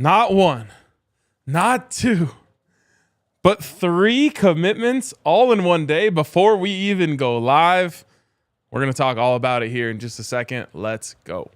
Not one, not two, but 3 commitments all in one day before we even go live. We're going to talk all about it here in just a second. Let's go.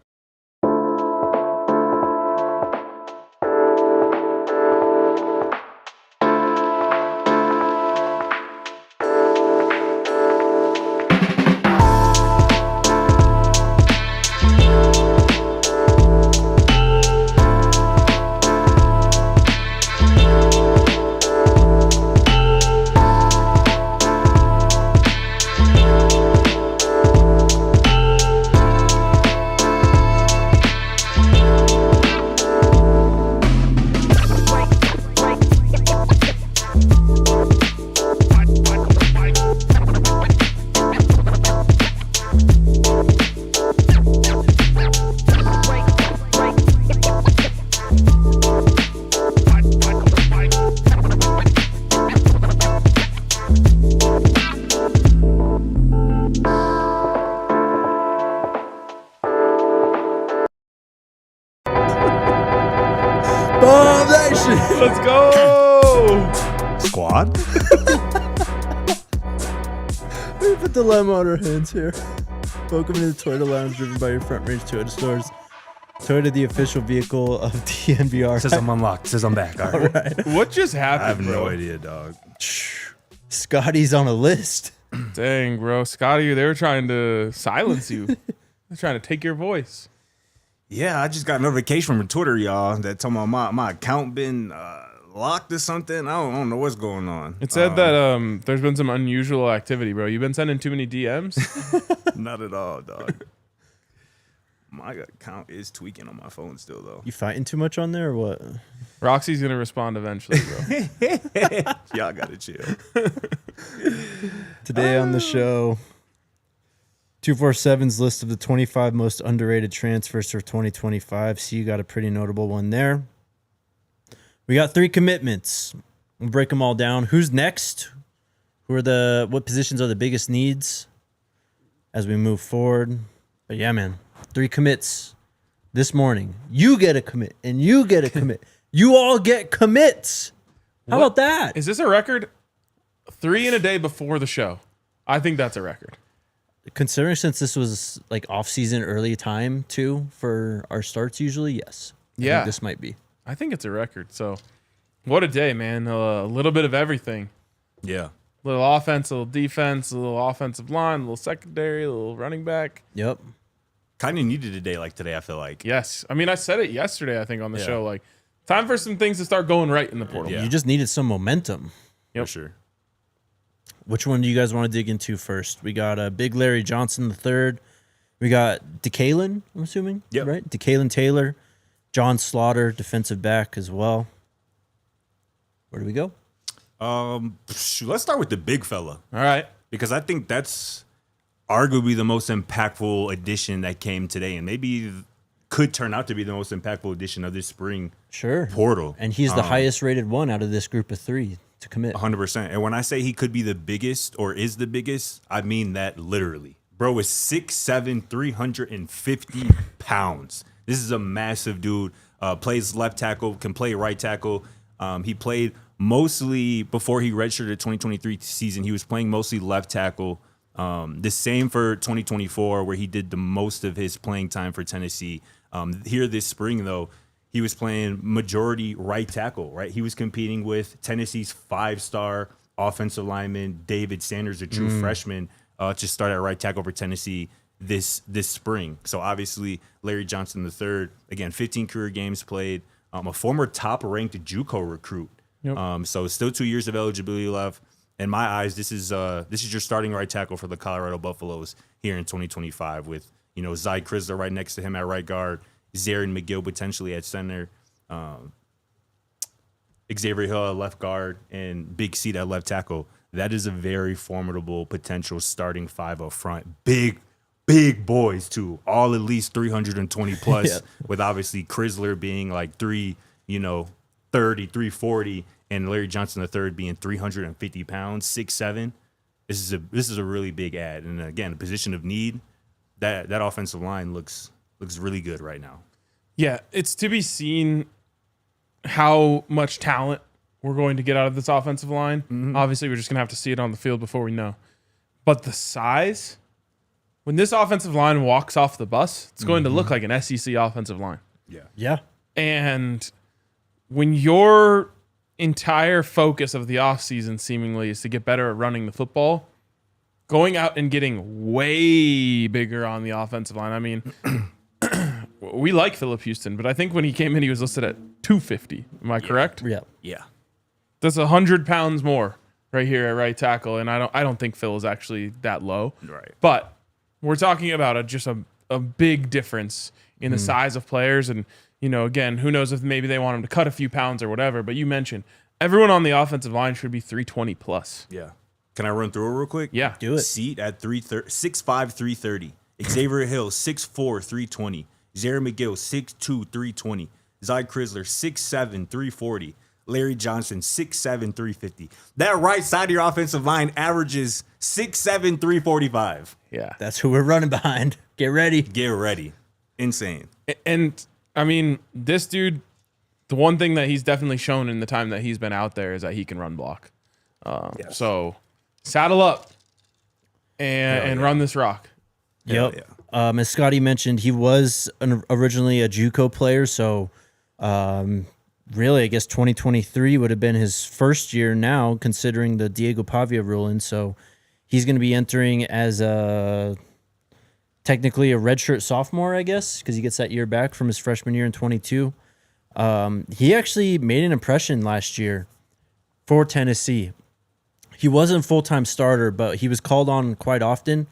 Let's go! Squad? We put the lemon on our hands here. Welcome to the Toyota Lounge, driven by your Front Range Toyota stores. Toyota, the official vehicle of DNVR. Says I'm unlocked. Says I'm back. All right. What just happened, I have bro? no idea, dog. Scotty's on a list. Dang, bro. Scotty, they were trying to silence you. They're trying to take your voice. Yeah, I just got a notification from Twitter, y'all, that told me my account been locked or something. I don't know what's going on. It said that there's been some unusual activity, bro. You've been sending too many DMs? Not at all, dog. My account is tweaking on my phone still, though. You fighting too much on there or what? Roxy's going to respond eventually, bro. Y'all gotta chill. Today on the show, 247's list of the 25 most underrated transfers for 2025. See, you got a pretty notable one there. We got 3 commitments. We'll break them all down. Who's next? What positions are the biggest needs as we move forward? But yeah, man, 3 commits this morning. You get a commit, and you get a commit. You all get commits. How about that? Is this a record? 3 in a day before the show. I think that's a record. Considering since this was like off-season early time too for our starts usually, yes. I think this might be. I think it's a record. So what a day, man. A little bit of everything. Yeah. A little offense, a little defense, a little offensive line, a little secondary, a little running back. Yep. Kind of needed a day like today, I feel like. Yes. I mean, I said it yesterday, I think, on the show. Like, time for some things to start going right in the portal. Yeah. You just needed some momentum. Yep. For sure. Which one do you guys want to dig into first? We got Big Larry Johnson III. We got Dekalon, I'm assuming. Yep. Right? Dekalon Taylor. John Slaughter, defensive back as well. Where do we go? Let's start with the big fella. All right. Because I think that's arguably the most impactful addition that came today, and maybe could turn out to be the most impactful addition of this spring portal. And he's the highest rated one out of this group of 3 to commit. 100%. And when I say he could be the biggest or is the biggest, I mean that literally. Bro is 6'7", 350 pounds. This is a massive dude. Plays left tackle, can play right tackle. He played mostly, before he redshirted the 2023 season, he was playing mostly left tackle. The same for 2024, where he did the most of his playing time for Tennessee. Here this spring, though, he was playing majority right tackle, right? He was competing with Tennessee's 5-star offensive lineman, David Sanders, a true freshman, to start at right tackle for Tennessee this spring. So obviously, Larry Johnson III, again, 15 career games played, a former top-ranked JUCO recruit. Yep. So still 2 years of eligibility left. In my eyes, this is your starting right tackle for the Colorado Buffaloes here in 2025 with, Zy Crisler right next to him at right guard, Zarin McGill potentially at center, Xavier Hill at left guard, and Big C at left tackle. That is a very formidable potential starting 5 up front. Big boys, too. All at least 320 plus, with obviously Crisler being like 330, 340, and Larry Johnson III being 350 pounds, 6'7". This is a really big add. And again, a position of need, that offensive line looks really good right now. Yeah, it's to be seen how much talent we're going to get out of this offensive line. Obviously, we're just going to have to see it on the field before we know. But the size, when this offensive line walks off the bus, it's going to look like an SEC offensive line. Yeah. And when your entire focus of the offseason seemingly is to get better at running the football, going out and getting way bigger on the offensive line. I mean, we like Phillip Houston, but I think when he came in, he was listed at 250. Am I correct? Yeah. Yeah. That's 100 pounds more right here at right tackle, and I don't think Phil is actually that low. Right. But we're talking about just a big difference in the size of players, and again, who knows if maybe they want him to cut a few pounds or whatever. But you mentioned everyone on the offensive line should be 320 plus. Yeah. Can I run through it real quick? Yeah, Do it. Seat at 6'5", 330. Xavier Hill 6'4", 320. Jerry McGill 6'2", 320. Zy Crisler 6'7", 340. Larry Johnson 6'7", 350. That right side of your offensive line averages 6'7", 345. yeah. That's who we're running behind. Get ready. Get ready. Insane. And I mean, this dude, the one thing that he's definitely shown in the time that he's been out there is that he can run block. Yes. So saddle up and run this rock. Yep. Yeah. As Scotty mentioned, he was originally a JUCO player, so really, I guess 2023 would have been his first year now, considering the Diego Pavia ruling. So he's going to be entering as technically a redshirt sophomore, I guess, because he gets that year back from his freshman year in 22. He actually made an impression last year for Tennessee. He wasn't a full-time starter, but he was called on quite often.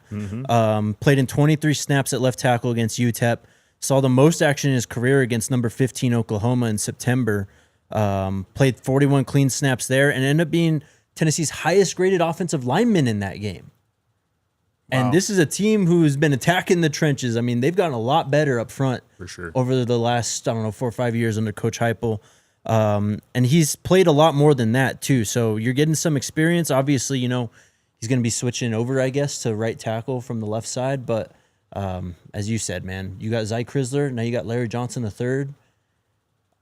Played in 23 snaps at left tackle against UTEP. Saw the most action in his career against number 15 Oklahoma in September. Played 41 clean snaps there and ended up being Tennessee's highest-graded offensive lineman in that game. Wow. And this is a team who's been attacking the trenches. I mean, they've gotten a lot better up front For sure. over the last, 4 or 5 years under Coach Heupel. And he's played a lot more than that, too. So you're getting some experience. Obviously, he's going to be switching over, I guess, to right tackle from the left side. But as you said, man, you got Zy Crisler. Now you got Larry Johnson the third.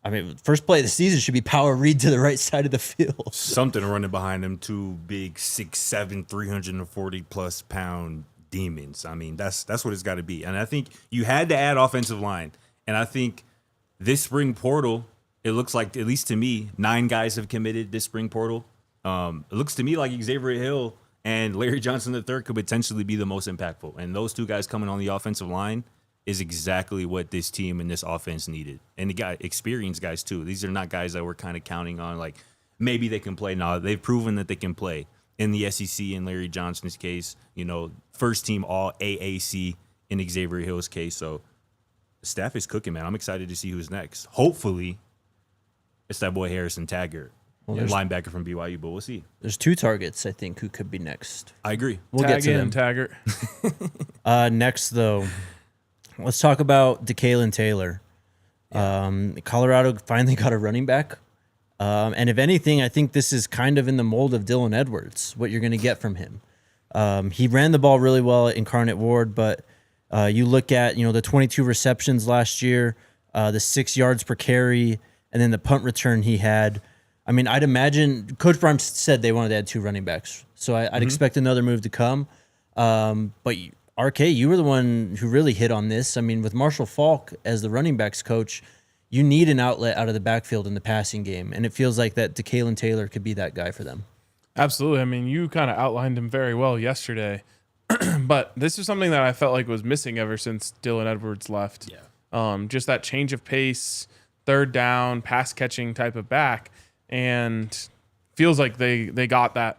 I mean, first play of the season should be power read to the right side of the field. Something running behind them, two big 6'7", 340-plus pound demons. I mean, that's what it's got to be. And I think you had to add offensive line. And I think this spring portal, it looks like, at least to me, 9 guys have committed this spring portal. It looks to me like Xavier Hill and Larry Johnson III could potentially be the most impactful. And those 2 guys coming on the offensive line is exactly what this team and this offense needed. And they got experienced guys, too. These are not guys that we're kind of counting on, like, maybe they can play. No, they've proven that they can play. In the SEC, in Larry Johnson's case, first team all AAC in Xavier Hill's case. So the staff is cooking, man. I'm excited to see who's next. Hopefully, it's that boy Harrison Taggart, linebacker from BYU, but we'll see. There's 2 targets, I think, who could be next. I agree. We'll get to them. Taggart. Next, though, let's talk about Dekalon Taylor. Colorado finally got a running back. And if anything, I think this is kind of in the mold of Dylan Edwards, what you're going to get from him. He ran the ball really well at Incarnate Ward, but you look at, the 22 receptions last year, the 6 yards per carry, and then the punt return he had. I mean, I'd imagine Coach Brown said they wanted to add 2 running backs, so I'd expect another move to come. But RK, you were the one who really hit on this. I mean, with Marshall Faulk as the running backs coach, you need an outlet out of the backfield in the passing game, and it feels like that Dekalon Taylor could be that guy for them. Absolutely. I mean, you kind of outlined him very well yesterday, but this is something that I felt like was missing ever since Dylan Edwards left. Yeah. Just that change of pace, third down, pass catching type of back, and feels like they got that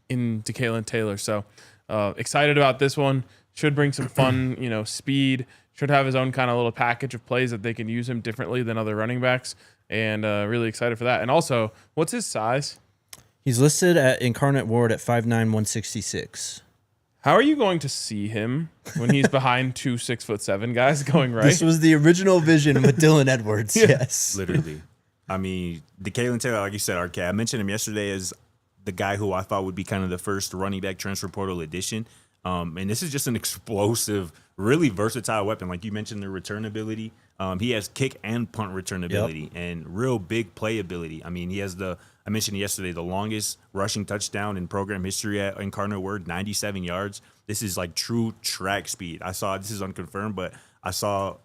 in Dekalon Taylor. So excited about this one. Should bring some fun, speed. Should have his own kind of little package of plays that they can use him differently than other running backs, and really excited for that. And also, what's his size? He's listed at Incarnate Ward at 5'9", 166. How are you going to see him when he's behind 2 6'7" guys going right? This was the original vision with Dylan Edwards, yes. Literally. I mean, Dekalon Taylor, like you said, RK, I mentioned him yesterday as the guy who I thought would be kind of the first running back transfer portal addition. And this is just an explosive, really versatile weapon. Like you mentioned, the return ability. He has kick and punt return ability and real big play ability. I mean, he has I mentioned yesterday, the longest rushing touchdown in program history at Incarnate, 97 yards. This is like true track speed. This is unconfirmed, but I saw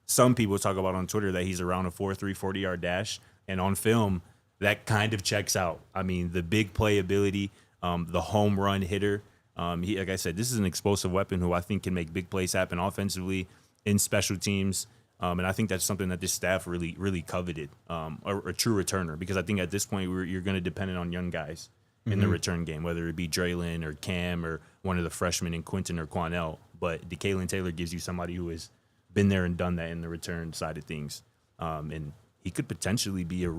some people talk about on Twitter that he's around a 4.3 40-yard dash. And on film, that kind of checks out. I mean, the big play ability, the home run hitter. Like I said, this is an explosive weapon who I think can make big plays happen offensively in special teams. And I think that's something that this staff really, really coveted, a true returner, because I think at this point you're going to depend on young guys in the return game, whether it be Draylon or Cam or one of the freshmen in Quentin or Quanell. But Dekalon Taylor gives you somebody who has been there and done that in the return side of things. And he could potentially be a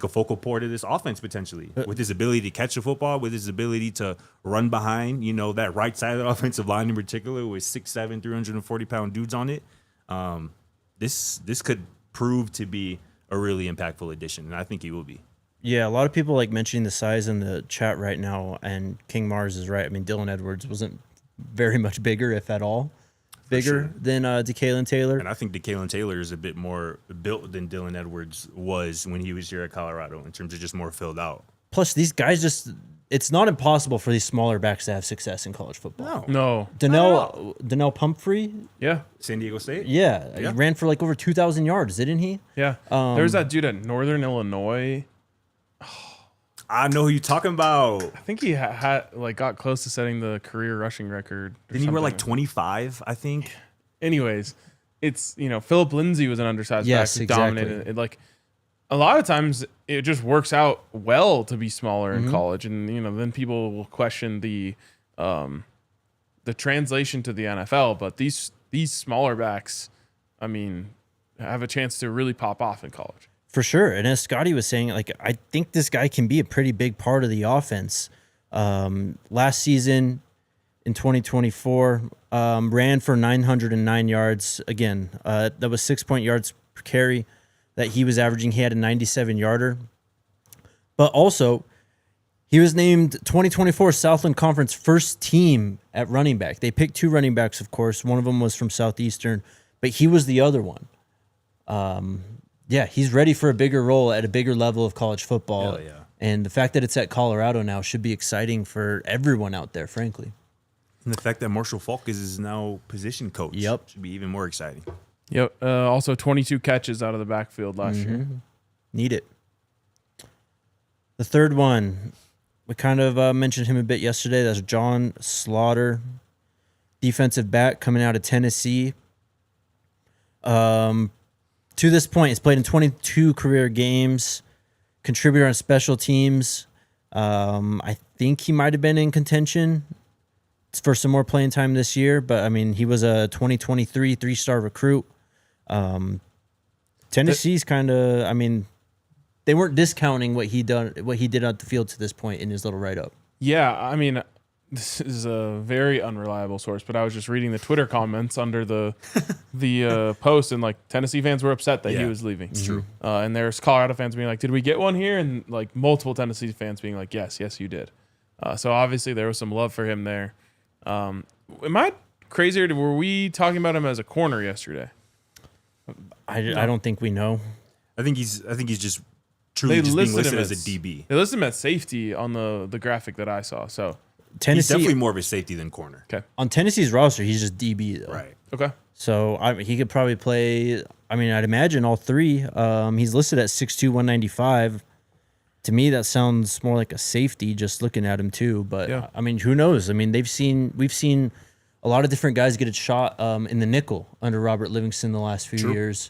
focal point of this offense potentially, with his ability to catch the football, with his ability to run behind, that right side of the offensive line in particular with 6'7", 340-pound dudes on it. This could prove to be a really impactful addition, and I think he will be. Yeah, a lot of people like mentioning the size in the chat right now, and King Mars is right. I mean, Dylan Edwards wasn't very much bigger, if at all, bigger than Dekalon Taylor. And I think Dekalon Taylor is a bit more built than Dylan Edwards was when he was here at Colorado in terms of just more filled out. Plus, these guys it's not impossible for these smaller backs to have success in college football. No. Donnell Pumphrey? Yeah. San Diego State? Yeah. He ran for like over 2,000 yards, didn't he? Yeah. There's that dude at Northern Illinois. I know who you're talking about. I think he had got close to setting the career rushing record. Didn't he wear like 25, I think? Anyways, it's, Philip Lindsay was an undersized back who exactly. dominated it. A lot of times it just works out well to be smaller in college, and then people will question the translation to the NFL. But these smaller backs, I mean, have a chance to really pop off in college. For sure. And as Scotty was saying, I think this guy can be a pretty big part of the offense. Last season in 2024, ran for 909 yards. Again, that was 6 yards per carry that he was averaging. He had a 97-yarder. But also, he was named 2024 Southland Conference first team at running back. They picked two running backs, of course. One of them was from Southeastern, but he was the other one. He's ready for a bigger role at a bigger level of college football. Hell yeah. And the fact that it's at Colorado now should be exciting for everyone out there, frankly. And the fact that Marshall Falk is now position coach should be even more exciting. Yep. Also 22 catches out of the backfield last year. Need it. The third one, we kind of mentioned him a bit yesterday. That's John Slaughter, defensive back coming out of Tennessee. To this point, he's played in 22 career games, contributor on special teams. I think he might have been in contention for some more playing time this year, but I mean, he was a 2023 three-star recruit. Tennessee's kind of, I mean, they weren't discounting what he did on the field to this point in his little write-up. Yeah, I mean, this is a very unreliable source, but I was just reading the Twitter comments under the post, and Tennessee fans were upset that he was leaving. It's true. And there's Colorado fans being like, "Did we get one here?" And multiple Tennessee fans being like, "Yes, you did." So obviously there was some love for him there. Am I crazier? Were we talking about him as a corner yesterday? I don't think we know. I think he's just truly being listed as a DB. They listed him as safety on the graphic that I saw. So Tennessee, he's definitely more of a safety than corner. Okay. On Tennessee's roster, he's just DB though. Right. Okay. So he could probably play. I mean, I'd imagine all three. He's listed at 6'2", 195. To me, that sounds more like a safety just looking at him too. But yeah. I mean, who knows? I mean, we've seen a lot of different guys get a shot in the nickel under Robert Livingston the last few years.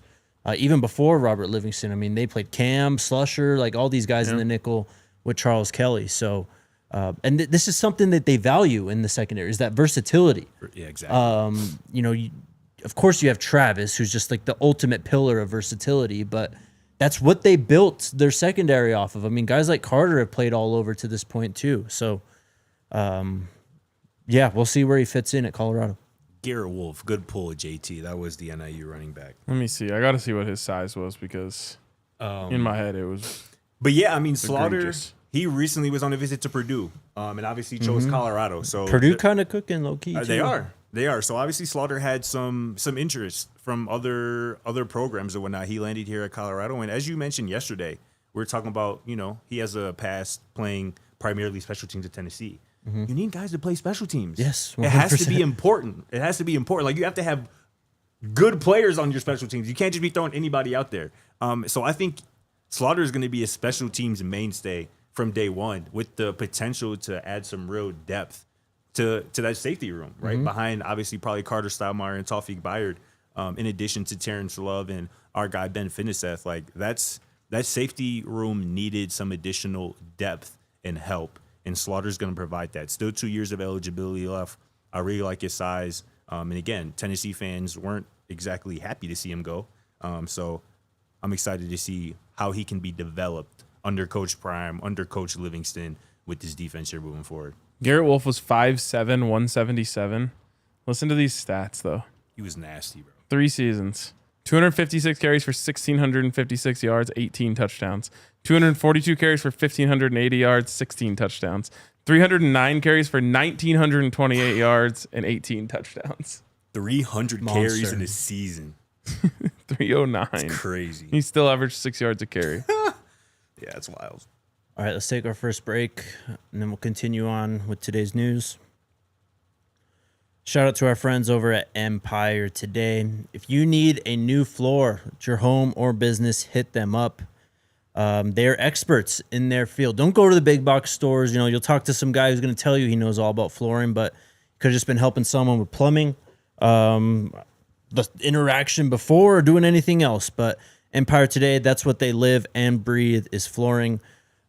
Even before Robert Livingston, I mean, they played Cam, Slusher, all these guys in the nickel with Charles Kelly. So, and this is something that they value in the secondary, is that versatility. Yeah, exactly. Of course, you have Travis, who's just the ultimate pillar of versatility, but that's what they built their secondary off of. I mean, guys like Carter have played all over to this point too. So, we'll see where he fits in at Colorado. Garrett Wolf, good pull, JT. That was the NIU running back. Let me see. I got to see what his size was because in my head it was. But yeah, I mean, Slaughter, egregious. he recently was on a visit to Purdue, and obviously chose Colorado. So Purdue kind of cooking low key. They are. They are. So obviously Slaughter had some interest from other programs and whatnot. He landed here at Colorado. And as you mentioned yesterday, we were talking about, he has a past playing primarily special teams at Tennessee. You need guys to play special teams. Yes, 100%. It has to be important. It has to be important. Like, you have to have good players on your special teams. You can't just be throwing anybody out there. So I think Slaughter is going to be a special teams mainstay from day one, with the potential to add some real depth to that safety room, right? Behind, obviously, probably Carter Stoudemire and Tawfiq Bayard, in addition to Terrence Love and our guy Ben Finiseth. Like, that safety room needed some additional depth and help, and Slaughter's going to provide that. Still 2 years of eligibility left. I really like his size. And again, Tennessee fans weren't exactly happy to see him go. So I'm excited to see how he can be developed under Coach Prime, under Coach Livingston, with this defense here moving forward. Garrett Wolf was 5'7", 177. Listen to these stats, though. He was nasty, bro. 3 seasons. 256 carries for 1,656 yards, 18 touchdowns. 242 carries for 1,580 yards, 16 touchdowns. 309 carries for 1,928 yards and 18 touchdowns. 300 Monster. carries in a season. 309. It's crazy. He still averaged 6 yards a carry. Yeah, it's wild. All right, let's take our first break, and then we'll continue on with today's news. Shout out to our friends over at Empire Today. If you need a new floor at your home or business, hit them up. They're experts in their field. Don't go to the big box stores. You'll talk to some guy who's going to tell you he knows all about flooring, but could have just been helping someone with plumbing, the interaction before, or doing anything else. But Empire Today, that's what they live and breathe, is flooring.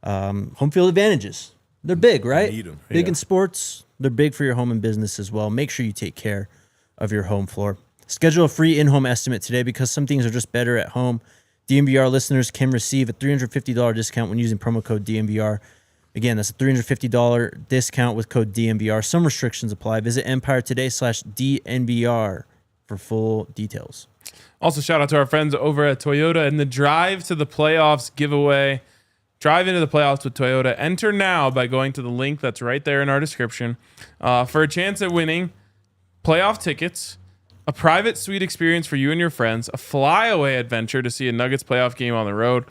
Home field advantages. They're big, right? Need 'em. Big Yeah. in sports. They're big for your home and business as well. Make sure you take care of your home floor. Schedule a free in-home estimate today, because some things are just better at home. DNVR listeners can receive a $350 discount when using promo code DNVR. Again, that's a $350 discount with code DNVR. Some restrictions apply. Visit EmpireToday.com/DNVR for full details. Also, shout out to our friends over at Toyota and the Drive to the Playoffs giveaway. Drive into the playoffs with Toyota. Enter now by going to the link that's right there in our description for a chance at winning playoff tickets, a private suite experience for you and your friends, a flyaway adventure to see a Nuggets playoff game on the road,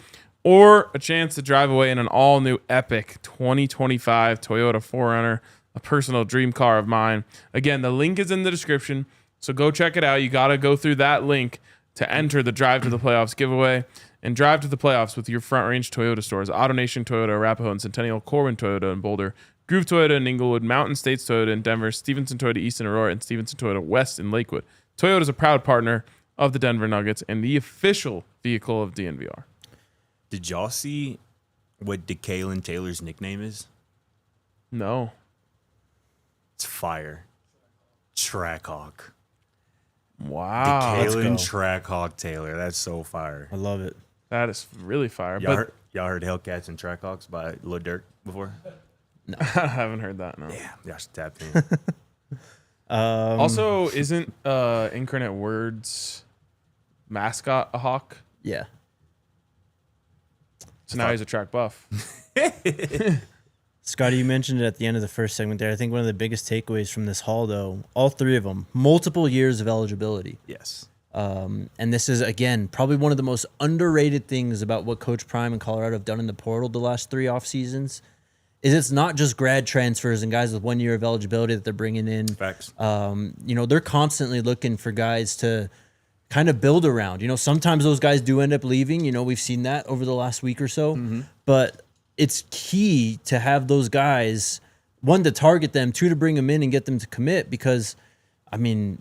or a chance to drive away in an all-new epic 2025 Toyota 4Runner, a personal dream car of mine. Again, the link is in the description, so go check it out. You got to go through that link to enter the Drive to the Playoffs giveaway, and drive to the playoffs with your Front Range Toyota stores: AutoNation Toyota, Arapahoe and Centennial, Corwin Toyota in Boulder, Groove Toyota in Inglewood, Mountain States Toyota in Denver, Stevenson Toyota East in Aurora, and Stevenson Toyota West in Lakewood. Toyota is a proud partner of the Denver Nuggets and the official vehicle of DNVR. Did y'all see what Dekalon Taylor's nickname is? No. It's fire. Trackhawk. Wow. Dekalon go. Trackhawk Taylor. That's so fire. I love it. That is really fire. Y'all But heard Hellcats and Trackhawks by Lil Durk before? I haven't heard that, no. Yeah, y'all should tap in. Also, isn't Incarnate Words mascot a hawk? Yeah. So now he's a track buff. Scotty, you mentioned it at the end of the first segment there. I think one of the biggest takeaways from this haul, though, all three of them, multiple years of eligibility. Yes. And this is, again, probably one of the most underrated things about what Coach Prime and Colorado have done in the portal the last 3 off seasons, is it's not just grad transfers and guys with 1 year of eligibility that they're bringing in. Facts. They're constantly looking for guys to kind of build around. Sometimes those guys do end up leaving. We've seen that over the last week or so. Mm-hmm. But it's key to have those guys, 1, to target them, 2, to bring them in and get them to commit, because, you're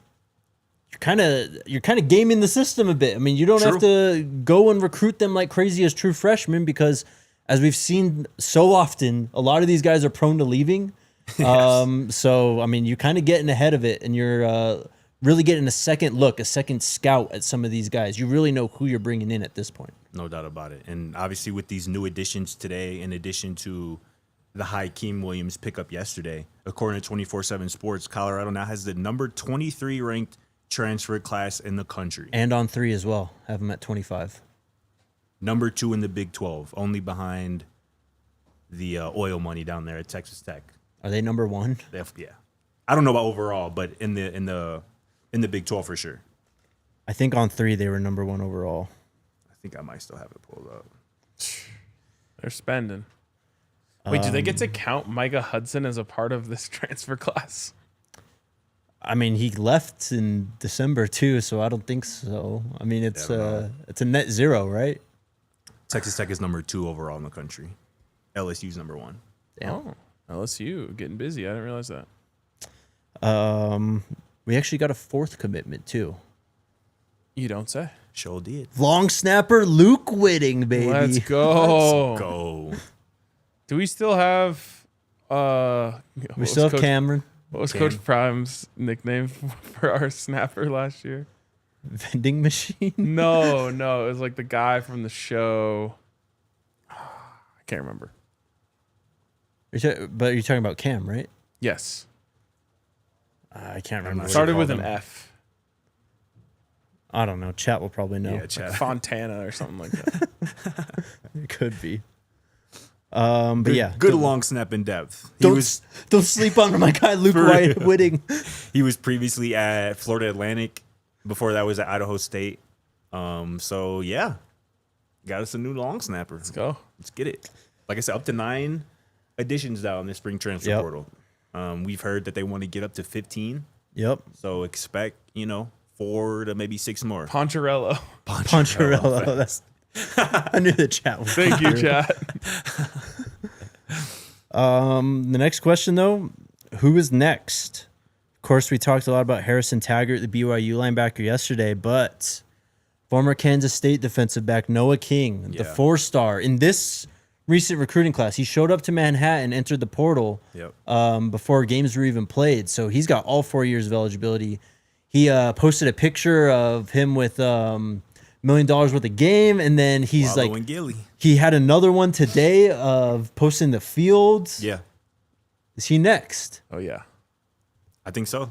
kind of gaming the system a bit. You don't True. have to go and recruit them like crazy as true freshmen, because as we've seen so often, a lot of these guys are prone to leaving. Yes. So you're kind of getting ahead of it, and you're really getting a second look, a second scout at some of these guys. You really know who you're bringing in at this point. No doubt about it. And obviously with these new additions today, in addition to the Hakeem Williams pickup yesterday, according to 24/7 Sports, Colorado now has the number 23 ranked transfer class in the country. And on 3 as well. Have them at 25. Number 2 in the Big 12, only behind the oil money down there at Texas Tech. Are they number 1? Yeah. I don't know about overall, but in the Big 12 for sure. I think on 3 they were number 1 overall. I think I might still have it pulled up. They're spending. Wait, do they get to count Micah Hudson as a part of this transfer class? I mean, he left in December too, so I don't think so. I mean, it's a net 0, right? Texas Tech is number 2 overall in the country. LSU's number 1. Damn. Oh, LSU getting busy. I didn't realize that. We actually got a 4th commitment too. You don't say. Sure did. Long snapper Luke Whitting, baby. Let's go. Go. Do we still have? We still have Cameron. What was Coach Prime's nickname for our snapper last year? Vending machine. No, it was like the guy from the show. I can't remember. But you're talking about Cam, right? Yes. I can't remember. It started called with an him? F. I don't know. Chat will probably know. Yeah, chat. Fontana or something like that. It could be. But yeah, Good long snap in depth. Don't sleep on my guy Luke Whitting. He was previously at Florida Atlantic. Before that was at Idaho State. So yeah, got us a new long snapper. Let's go. Let's get it. Like I said, up to 9 additions now in the spring transfer portal. We've heard that they want to get up to 15. Yep. So expect 4 to maybe 6 more. Poncherello. Poncherello. That's. I knew the chat would. Thank you, chat. The next question though, who is next? Of course, we talked a lot about Harrison Taggart, the BYU linebacker, yesterday, but former Kansas State defensive back Noah King, the 4-star in this recent recruiting class. He showed up to Manhattan, entered the portal before games were even played. So he's got all 4 years of eligibility. He posted a picture of him with $1 million worth of game, and then he's Wallow and Gilly. he had another one today of posting the field. Yeah, Is he next? Oh yeah. I think so.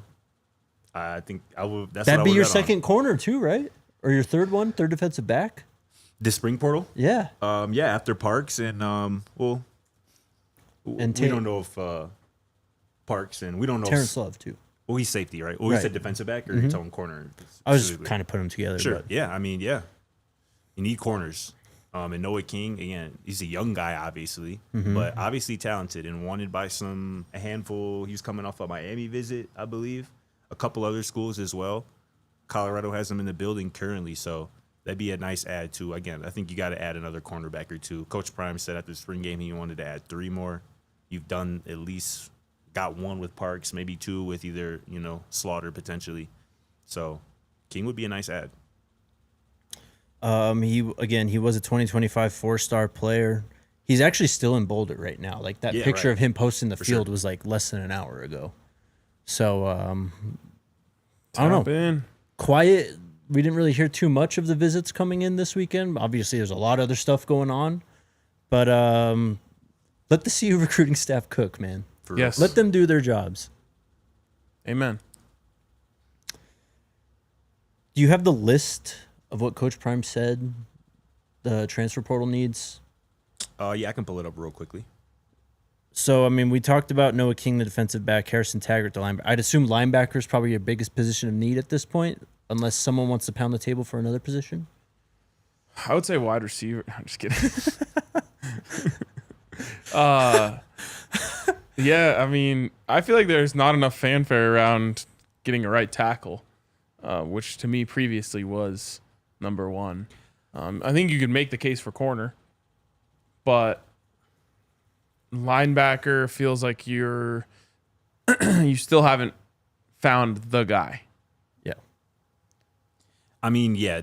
I think I will. That's That'd what I be would your bet second corner too, right? Or your third defensive back? The spring portal. Yeah. Yeah, after Parks and And we Tate. don't know if Parks and we don't know. Terrence Love too. Well, he's safety, right? Well, he said defensive back or you're talking corner. I was just specifically? kind of putting them together. Sure. But Yeah. I mean, yeah. You need corners. And Noah King, again, he's a young guy, obviously, but obviously talented and wanted by a handful. He was coming off a Miami visit, I believe. A couple other schools as well. Colorado has him in the building currently, so that'd be a nice add too. Again, I think you got to add another cornerback or two. Coach Prime said after the spring game he wanted to add 3 more. You've done at least got 1 with Parks, maybe 2 with either, Slaughter potentially. So King would be a nice add. he was a 2025 4-star player. He's actually still in Boulder right now. Like that picture of him posting the field was like less than an hour ago. So I don't know. Quiet. We didn't really hear too much of the visits coming in this weekend. Obviously, there's a lot of other stuff going on, but let the CU recruiting staff cook, man. Yes. Let them do their jobs. Amen. Do you have the list of what Coach Prime said the transfer portal needs? Yeah, I can pull it up real quickly. So, I mean, we talked about Noah King, the defensive back, Harrison Taggart, the linebacker. I'd assume linebacker is probably your biggest position of need at this point, unless someone wants to pound the table for another position. I would say wide receiver. I'm just kidding. Yeah, I mean, I feel like there's not enough fanfare around getting a right tackle, which to me previously was number 1. I think you could make the case for corner, but linebacker feels like you still haven't found the guy. Yeah. I mean, yeah,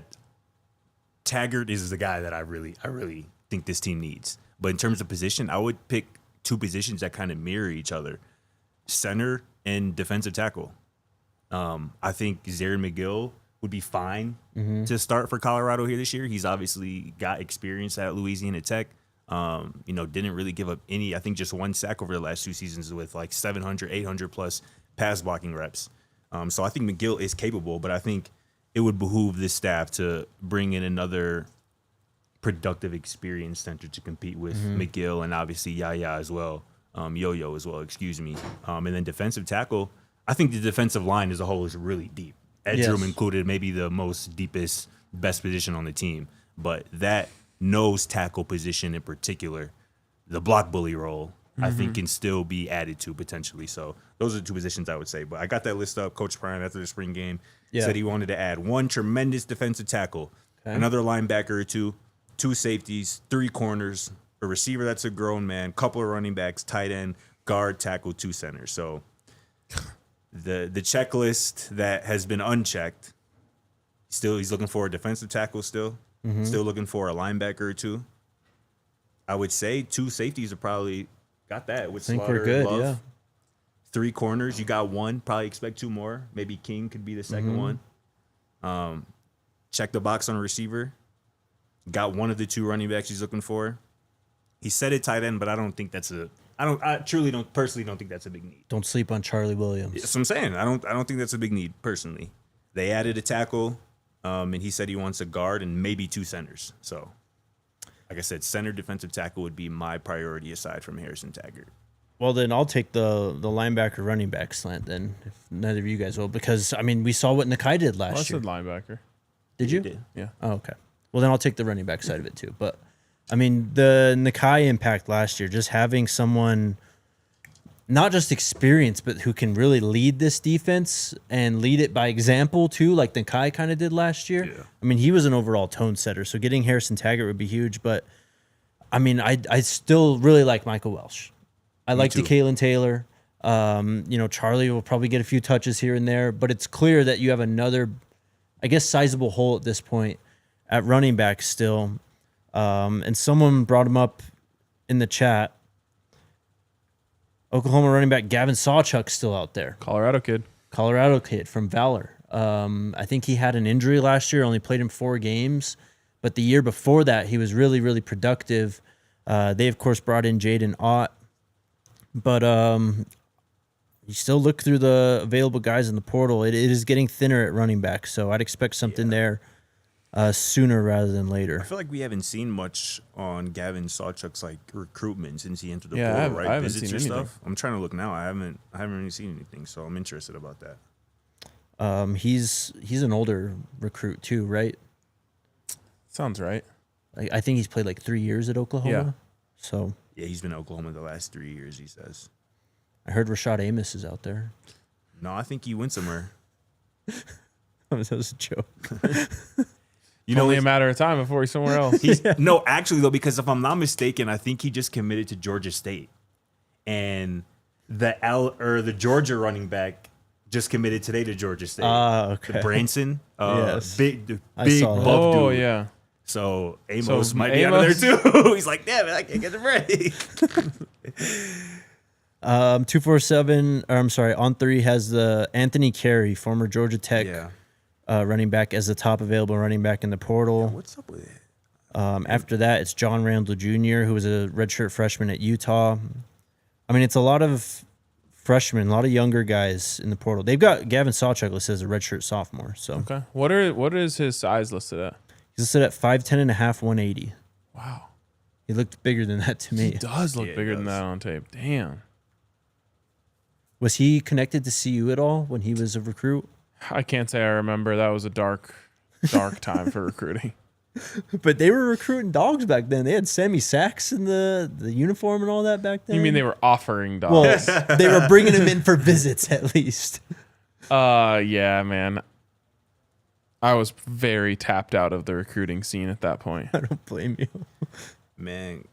Taggart is the guy that I really think this team needs. But in terms of position, I would pick 2 positions that kind of mirror each other: center and defensive tackle. I think Zaire McGill would be fine to start for Colorado here this year. He's obviously got experience at Louisiana Tech. Didn't really give up any, I think just 1 sack over the last 2 seasons with like 700, 800 plus pass blocking reps. So I think McGill is capable, but I think it would behoove this staff to bring in another productive experience center to compete with McGill and obviously Yaya as well. Yo-Yo as well, excuse me. And then defensive tackle, I think the defensive line as a whole is really deep. Edge room Yes. included, maybe the most deepest, best position on the team. But that nose tackle position in particular, the block bully role, I think can still be added to potentially. So those are the two positions I would say. But I got that list up. Coach Prime after the spring game said he wanted to add one tremendous defensive tackle, another linebacker or two safeties, 3 corners, a receiver that's a grown man, couple of running backs, tight end, guard, tackle, 2 centers. So the checklist that has been unchecked, he's looking for a defensive tackle still looking for a linebacker or 2. I would say 2 safeties are probably got that with I think Slaughter we're good, and Love. yeah. 3 corners, you got 1. Probably expect 2 more. Maybe King could be the second one. Check the box on a receiver. Got one of the 2 running backs he's looking for. He said it tight end, but I don't think that's I truly don't think that's a big need. Don't sleep on Charlie Williams. That's what I'm saying. I don't think that's a big need personally. They added a tackle, and he said he wants a guard and maybe 2 centers. So, like I said, center defensive tackle would be my priority aside from Harrison Taggart. Well, then I'll take the linebacker running back slant then, if neither of you guys will, because I mean we saw what Nakai did last I year. said linebacker. Did you? Did. Yeah. Oh, okay. Well, then I'll take the running back side of it too. But I mean, the Nakai impact last year, just having someone not just experienced, but who can really lead this defense and lead it by example too, like Nakai kind of did last year. Yeah. I mean, he was an overall tone setter, so getting Harrison Taggart would be huge. But I mean, I still really like Michael Welsh. I like too. Dekalon Taylor. Charlie will probably get a few touches here and there, but it's clear that you have another, I guess, sizable hole at this point at running back still. And someone brought him up in the chat. Oklahoma running back Gavin Sawchuk's still out there. Colorado kid From Valor. I think he had an injury last year, only played in 4 games. But the year before that, he was really, really productive. They, of course, brought in Jaden Ott. But you still look through the available guys in the portal. It is getting thinner at running back, so I'd expect something there sooner rather than later. I feel like we haven't seen much on Gavin Sawchuk's like recruitment since he entered the Yeah, portal, right? I haven't Visits seen or anything. stuff. I'm trying to look now. I haven't really seen anything, so I'm interested about that. He's an older recruit too, right? sounds right. I think he's played like 3 years at Oklahoma. Yeah. So Yeah, he's been at Oklahoma the last 3 years, he says. I heard Rashad Amos is out there. No, I think he went somewhere. That was a joke. Only a matter of time before he's somewhere else. No, actually though, because if I'm not mistaken, I think he just committed to Georgia State, and the Georgia running back just committed today to Georgia State. Okay. The Branson, Yes. big I saw that. buff Oh dude. yeah. So Amos might be Amos- out of there too. He's like, damn it, I can't get the break. 247. Or I'm sorry. On 3 has the Anthony Carey, former Georgia Tech Yeah. running back, as the top available running back in the portal. What's up with it? After that, it's John Randall Jr., who was a redshirt freshman at Utah. I mean, it's a lot of freshmen, a lot of younger guys in the portal. They've got Gavin Sawchuk listed as a redshirt sophomore. So Okay. What is his size listed at? he's listed at 5'10 and a half, 180. Wow. He looked bigger than that to me. He does look Yeah, he bigger than does. that on tape. Damn. Was he connected to CU at all when he was a recruit? I can't say I remember. That was a dark time for recruiting. But they were recruiting dogs back then. They had Sammy Sachs in the uniform and all that back then. You mean they were offering dogs? Well, they were bringing him in for visits at least. Yeah, man. I was very tapped out of the recruiting scene at that point. I don't blame you. Man,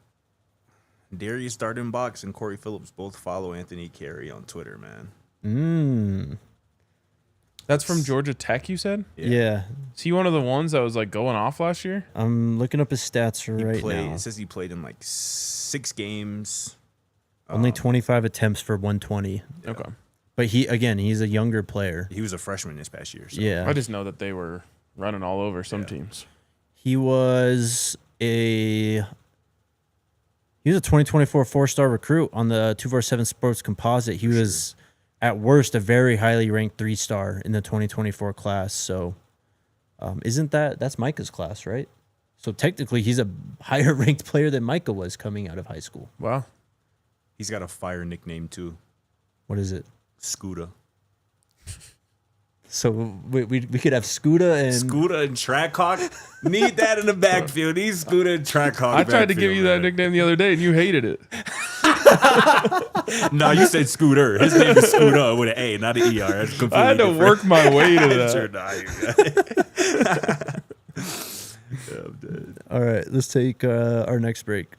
Darius Dardenbox and Corey Phillips both follow Anthony Carey on Twitter, man. That's from Georgia Tech, you said? Yeah. Is he one of the ones that was like going off last year? I'm looking up his stats right now. It says he played in like 6 games. Only 25 attempts for 120. Okay. But he's a younger player. He was a freshman this past year. So. Yeah. I just know that they were running all over some teams. He was a 2024 4-star recruit on the 247 Sports Composite. He was at worst a very highly ranked 3-star in the 2024 class. So isn't that's Micah's class, right? So technically he's a higher ranked player than Micah was coming out of high school. Wow. He's got a fire nickname too, What is it? Scooter. So we could have Scooter and Trackhawk. Need that in the backfield. Need Scooter and Trackhawk. I tried to give you that nickname the other day, and you hated it. No, you said Scooter. His name is Scooter with an A, not an ER. That's completely I had to different. work my way to that. Sure, nah, you got it. Yeah, I'm dead. all right, let's take our next break.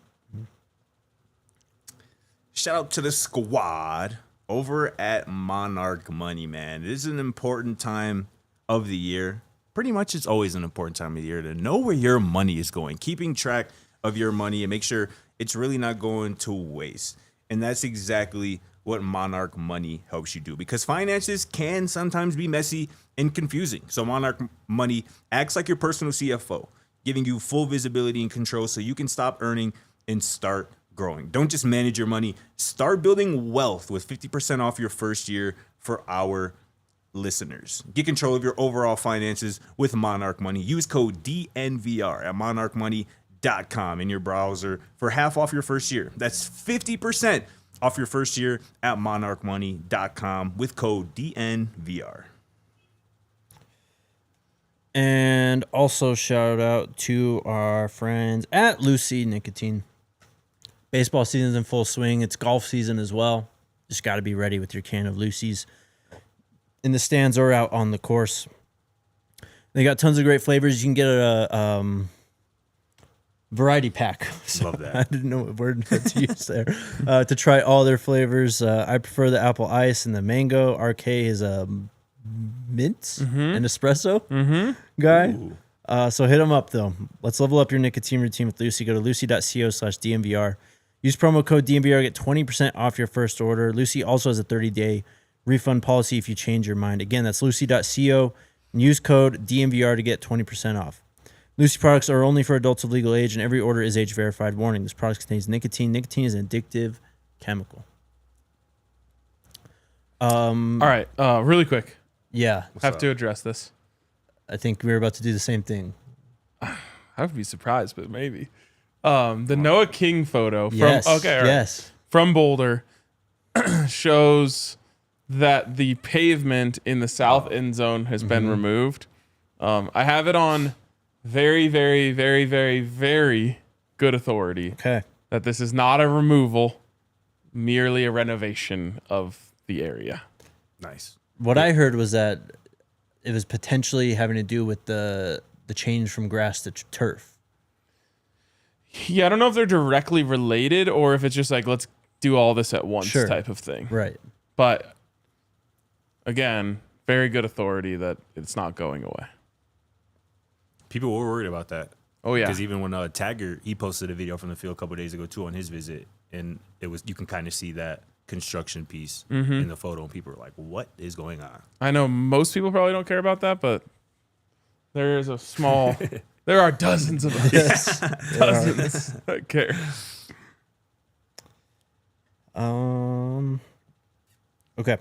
Shout out to the squad over at Monarch Money, man. This is an important time of the year. Pretty much it's always an important time of the year to know where your money is going. Keeping track of your money and make sure it's really not going to waste. And that's exactly what Monarch Money helps you do, because finances can sometimes be messy and confusing. So Monarch Money acts like your personal CFO, giving you full visibility and control so you can stop earning and start growing. Don't just manage your money. Start building wealth with 50% off your first year for our listeners. Get control of your overall finances with Monarch Money. Use code DNVR at monarchmoney.com in your browser for half off your first year. That's 50% off your first year at monarchmoney.com with code DNVR. And also shout out to our friends at Lucy Nicotine. Baseball season's in full swing. It's golf season as well. Just got to be ready with your can of Lucy's in the stands or out on the course. They got tons of great flavors. You can get a variety pack. So Love that. I didn't know what word to use there. To try all their flavors. I prefer the apple ice and the mango. RK is a mint and espresso guy. So hit them up, though. Let's level up your nicotine routine with Lucy. Go to lucy.co/DNVR. Use promo code DNVR. Get 20% off your first order. Lucy also has a 30-day refund policy if you change your mind. Again, that's lucy.co. And use code DNVR to get 20% off. Lucy products are only for adults of legal age, and every order is age verified. Warning, this product contains nicotine. Nicotine is an addictive chemical. All right, really quick. Yeah, Have to address this. I think we're about to do the same thing. I would be surprised, but maybe. The Noah King photo from Yes. from Boulder shows that the pavement in the south end zone has been removed. I have it on very, very, very, very, very good authority Okay. that this is not a removal, merely a renovation of the area. Nice. What I heard was that it was potentially having to do with the change from grass to turf. Yeah, I don't know if they're directly related or if it's just like, let's do all this at once type of thing. Right. But again, very good authority that it's not going away. People were worried about that. Oh, yeah. Because even when Taggart, he posted a video from the field a couple of days ago, too, on his visit. And it was, you can kind of see that construction piece in the photo. And people were like, what is going on? I know most people probably don't care about that, but there is a small... There are dozens of us. Dozens that care. Okay.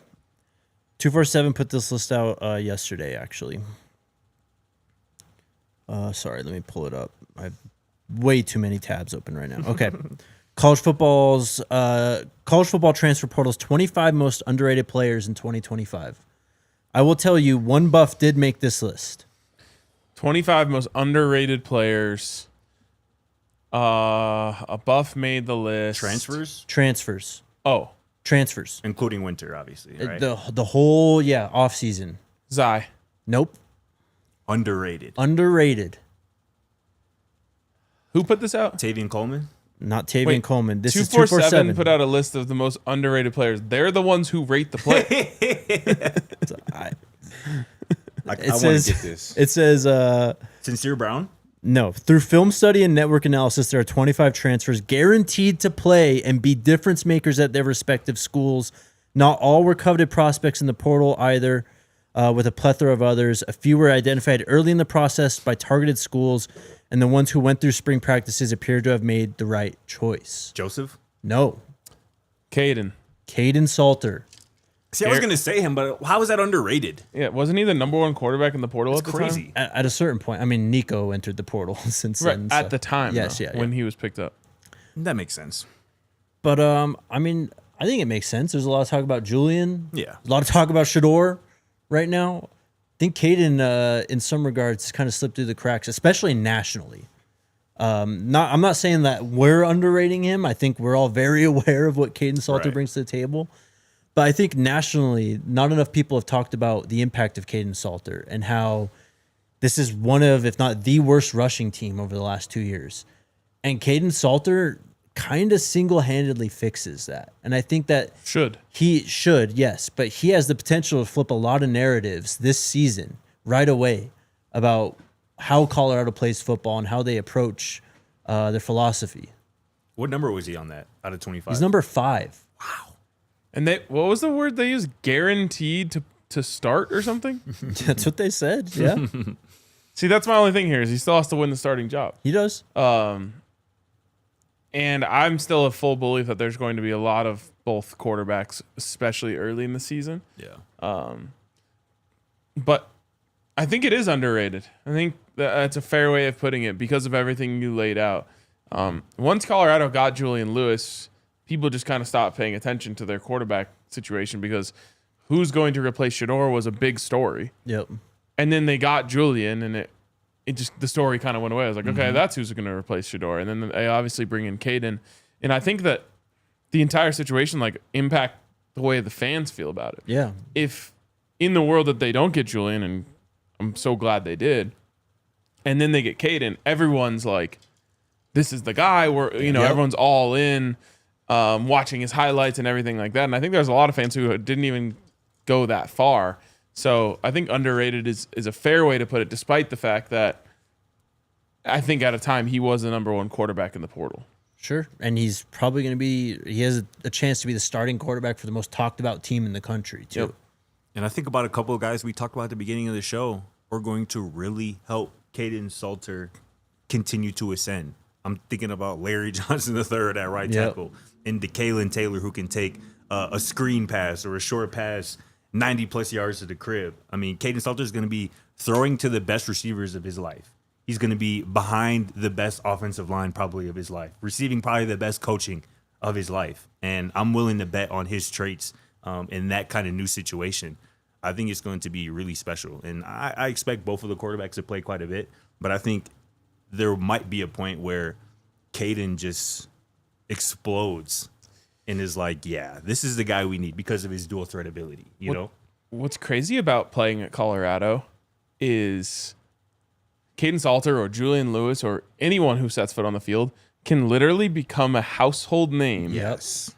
247 put this list out yesterday, actually. Sorry, let me pull it up. I have way too many tabs open right now. Okay. College football transfer portal's 25 most underrated players in 2025. I will tell you, one Buff did make this list. 25 most underrated players. A Buff made the list. Transfers? Oh. Transfers. Including winter, obviously, right? The whole, off season. Zai. Nope. Underrated. Who put this out? Tavian Coleman? Not Tavian Wait, Coleman. This is 247 put out a list of the most underrated players. They're the ones who rate the play. I want to get this. It says... Sincere Brown? No. Through film study and network analysis, there are 25 transfers guaranteed to play and be difference makers at their respective schools. Not all were coveted prospects in the portal either, with a plethora of others. A few were identified early in the process by targeted schools, and the ones who went through spring practices appear to have made the right choice. Joseph? No. Caden Salter. See, I was going to say him, but how is that underrated? Yeah, wasn't he the number one quarterback in the portal at the Crazy. time? At a certain point, I mean, Nico entered the portal since Right, then. at the time, Yes, though, when he was picked up. That makes sense. But, I mean, I think it makes sense. There's a lot of talk about Julian. Yeah. A lot of talk about Shador. right now. I think Caden, in some regards, kind of slipped through the cracks, especially nationally. I'm not saying that we're underrating him. I think we're all very aware of what Caden Salter brings to the table. But I think nationally, not enough people have talked about the impact of Caden Salter and how this is one of, if not the worst rushing team over the last 2 years. And Caden Salter kind of single-handedly fixes that. And I think that he should, yes, but he has the potential to flip a lot of narratives this season right away about how Colorado plays football and how they approach their philosophy. What number was he on that out of 25? He's number 5. Wow. And what was the word they used? Guaranteed to start or something? That's what they said. Yeah. See, that's my only thing here is he still has to win the starting job. He does. And I'm still of full belief that there's going to be a lot of both quarterbacks, especially early in the season. Yeah. But I think it is underrated. I think that's a fair way of putting it because of everything you laid out. Once Colorado got Julian Lewis, people just kind of stopped paying attention to their quarterback situation because who's going to replace Shador was a big story. Yep. And then they got Julian, and it just the story kind of went away. I was like, okay, that's who's going to replace Shador. And then they obviously bring in Caden. And I think that the entire situation impact the way the fans feel about it. Yeah. If in the world that they don't get Julian, and I'm so glad they did, and then they get Caden, everyone's like, this is the guy where, everyone's all in, watching his highlights and everything like that. And I think there's a lot of fans who didn't even go that far. So I think underrated is a fair way to put it, despite the fact that I think at a time he was the number one quarterback in the portal. Sure. And he's probably going to he has a chance to be the starting quarterback for the most talked about team in the country, too. Yep. And I think about a couple of guys we talked about at the beginning of the show are going to really help Caden Salter continue to ascend. I'm thinking about Larry Johnson III at right tackle and Dekalon Taylor, who can take a screen pass or a short pass 90-plus yards to the crib. I mean, Caden Salter is going to be throwing to the best receivers of his life. He's going to be behind the best offensive line probably of his life, receiving probably the best coaching of his life. And I'm willing to bet on his traits in that kind of new situation. I think it's going to be really special. And I expect both of the quarterbacks to play quite a bit, but I think there might be a point where Caden just explodes and is like, yeah, this is the guy we need because of his dual threat ability, you know? What's crazy about playing at Colorado is Caden Salter or Julian Lewis or anyone who sets foot on the field can literally become a household name. Yes.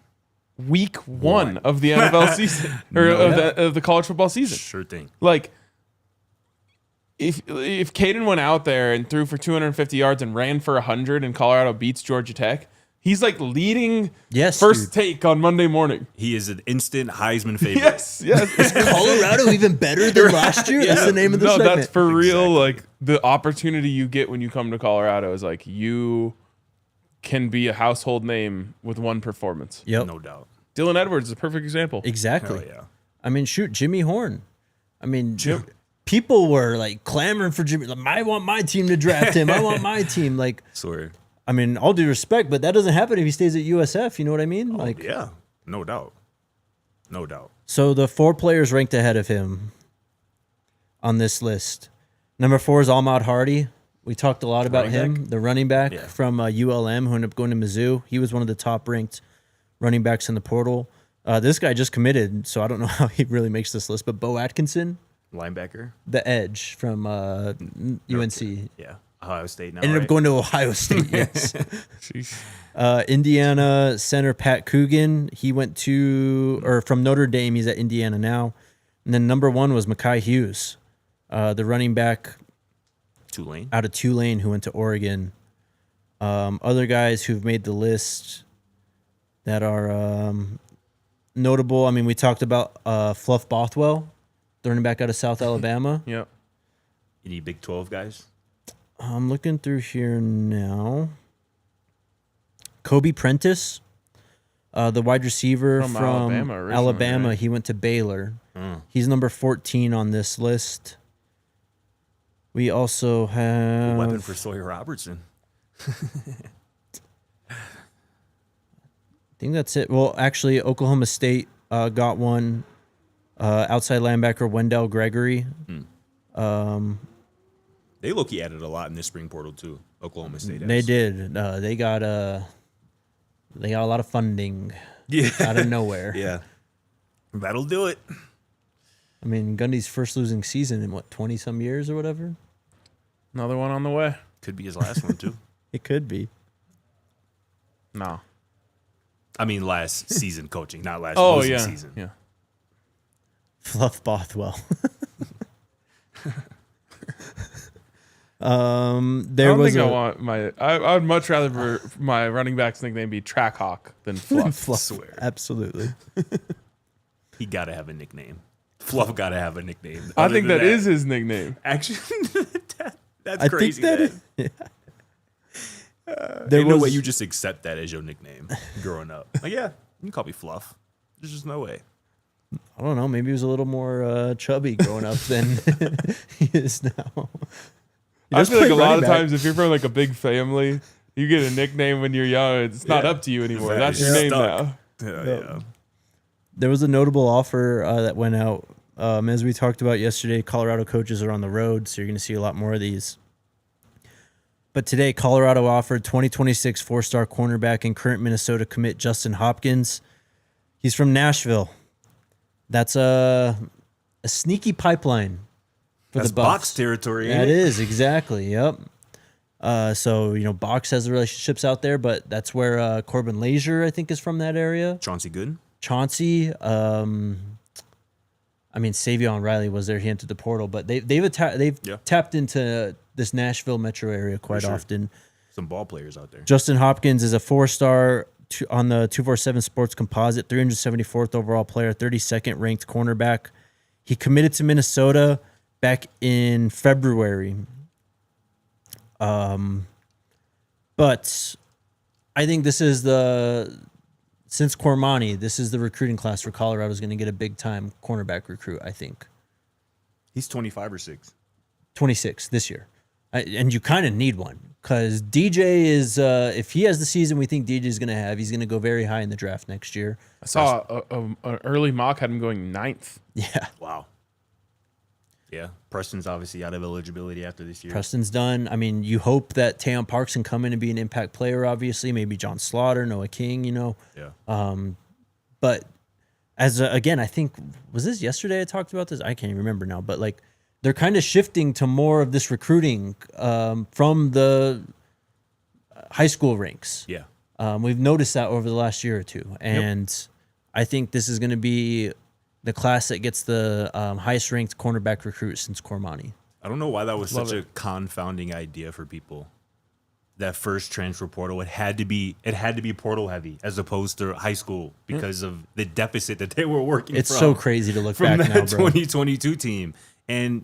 Week one of the NFL season or of the college football season. Sure thing. Like, if Caden went out there and threw for 250 yards and ran for 100 and Colorado beats Georgia Tech, he's like leading first take on Monday morning. He is an instant Heisman favorite. Yes. Is Colorado even better than last year? That's the name of the segment. No, that's for real. Like, the opportunity you get when you come to Colorado is like you can be a household name with one performance. Yep. No doubt. Dylan Edwards is a perfect example. Exactly. Hell yeah. I mean, shoot, Jimmy Horn. I mean, people were like clamoring for Jimmy. Like, I want my team to draft him. I want my team. Like, Swear. I mean, all due respect, but that doesn't happen if he stays at USF. You know what I mean? Like, yeah, no doubt. No doubt. So the 4 players ranked ahead of him on this list. Number 4 is Ahmad Hardy. We talked a lot about him, the running back from ULM who ended up going to Mizzou. He was one of the top-ranked running backs in the portal. This guy just committed, so I don't know how he really makes this list, but Bo Atkinson. Linebacker. The edge from UNC. Yeah. Ohio State now. Ended up going to Ohio State, yes. Indiana center Pat Coogan. He went from Notre Dame. He's at Indiana now. And then number 1 was Mekhi Hughes, the running back Tulane. Out of Tulane who went to Oregon. Other guys who've made the list that are notable. I mean, we talked about Fluff Bothwell, the running back out of South Alabama. Yep. Any Big 12 guys? I'm looking through here now. Kobe Prentice, the wide receiver from Alabama. Right? He went to Baylor. He's number 14 on this list. We also have... A weapon for Sawyer Robertson. I think that's it. Well, actually, Oklahoma State got one. Outside linebacker Wendell Gregory. They low-key added a lot in this spring portal too. Oklahoma State has. They did. They got a lot of funding out of nowhere. Yeah. That'll do it. I mean, Gundy's first losing season in 20-some years or whatever? Another one on the way. Could be his last one too. It could be. No. I mean, last season coaching, not last yeah. season. Yeah. Fluff Bothwell. There I was think I want my. I would much rather for my running back's nickname be Track Hawk than Fluff. Fluff. Swear. Absolutely. He got to have a nickname. Fluff got to have a nickname. I Other think than that is his nickname. Actually, that's I crazy. think man. There Ain't no was way you just accept that as your nickname growing up. Like, yeah, you can call me Fluff. There's just no way. I don't know. Maybe he was a little more chubby growing up than he is now. He I does feel like play a lot running of back. times if you're from like a big family, you get a nickname when you're young. It's not Yeah. up to you anymore. Exactly. That's your name Stuck. now. Yeah. There was a notable offer that went out. As we talked about yesterday, Colorado coaches are on the road, so you're going to see a lot more of these. But today, Colorado offered 2026 four-star cornerback and current Minnesota commit Justin Hopkins. He's from Nashville. That's a sneaky pipeline for That's the Buffs. box territory. Ain't That it? is, exactly, yep. So, Box has the relationships out there, but that's where Corbin Lazier, I think, is from that area. Chauncey Gooden. Chauncey, Savion Riley was there. He entered the portal, but they've Yeah. tapped into this Nashville metro area quite sure. often. Some ball players out there. Justin Hopkins is a four-star on the 247 Sports Composite, 374th overall player, 32nd ranked cornerback. He committed to Minnesota back in February. But I think this is since Cormani, this is the recruiting class where Colorado's going to get a big-time cornerback recruit, I think. He's 25 or 6. 26 this year. And you kind of need one because DJ is, if he has the season we think DJ is going to have, he's going to go very high in the draft next year. I saw an early mock had him going 9th. Yeah. Wow. Yeah. Preston's obviously out of eligibility after this year. Preston's done. I mean, you hope that Tayon Parks can come in and be an impact player, obviously. Maybe John Slaughter, Noah King, Yeah. But again, I think, was this yesterday I talked about this? I can't even remember now. But like, they're kind of shifting to more of this recruiting from the high school ranks. Yeah. We've noticed that over the last year or two. And I think this is going to be the class that gets the highest ranked cornerback recruit since Cormani. I don't know why that was Love such it. a confounding idea for people. That first transfer portal, it had to be portal heavy as opposed to high school because of the deficit that they were working It's from. so crazy to look from back that now, bro. 2022 team. And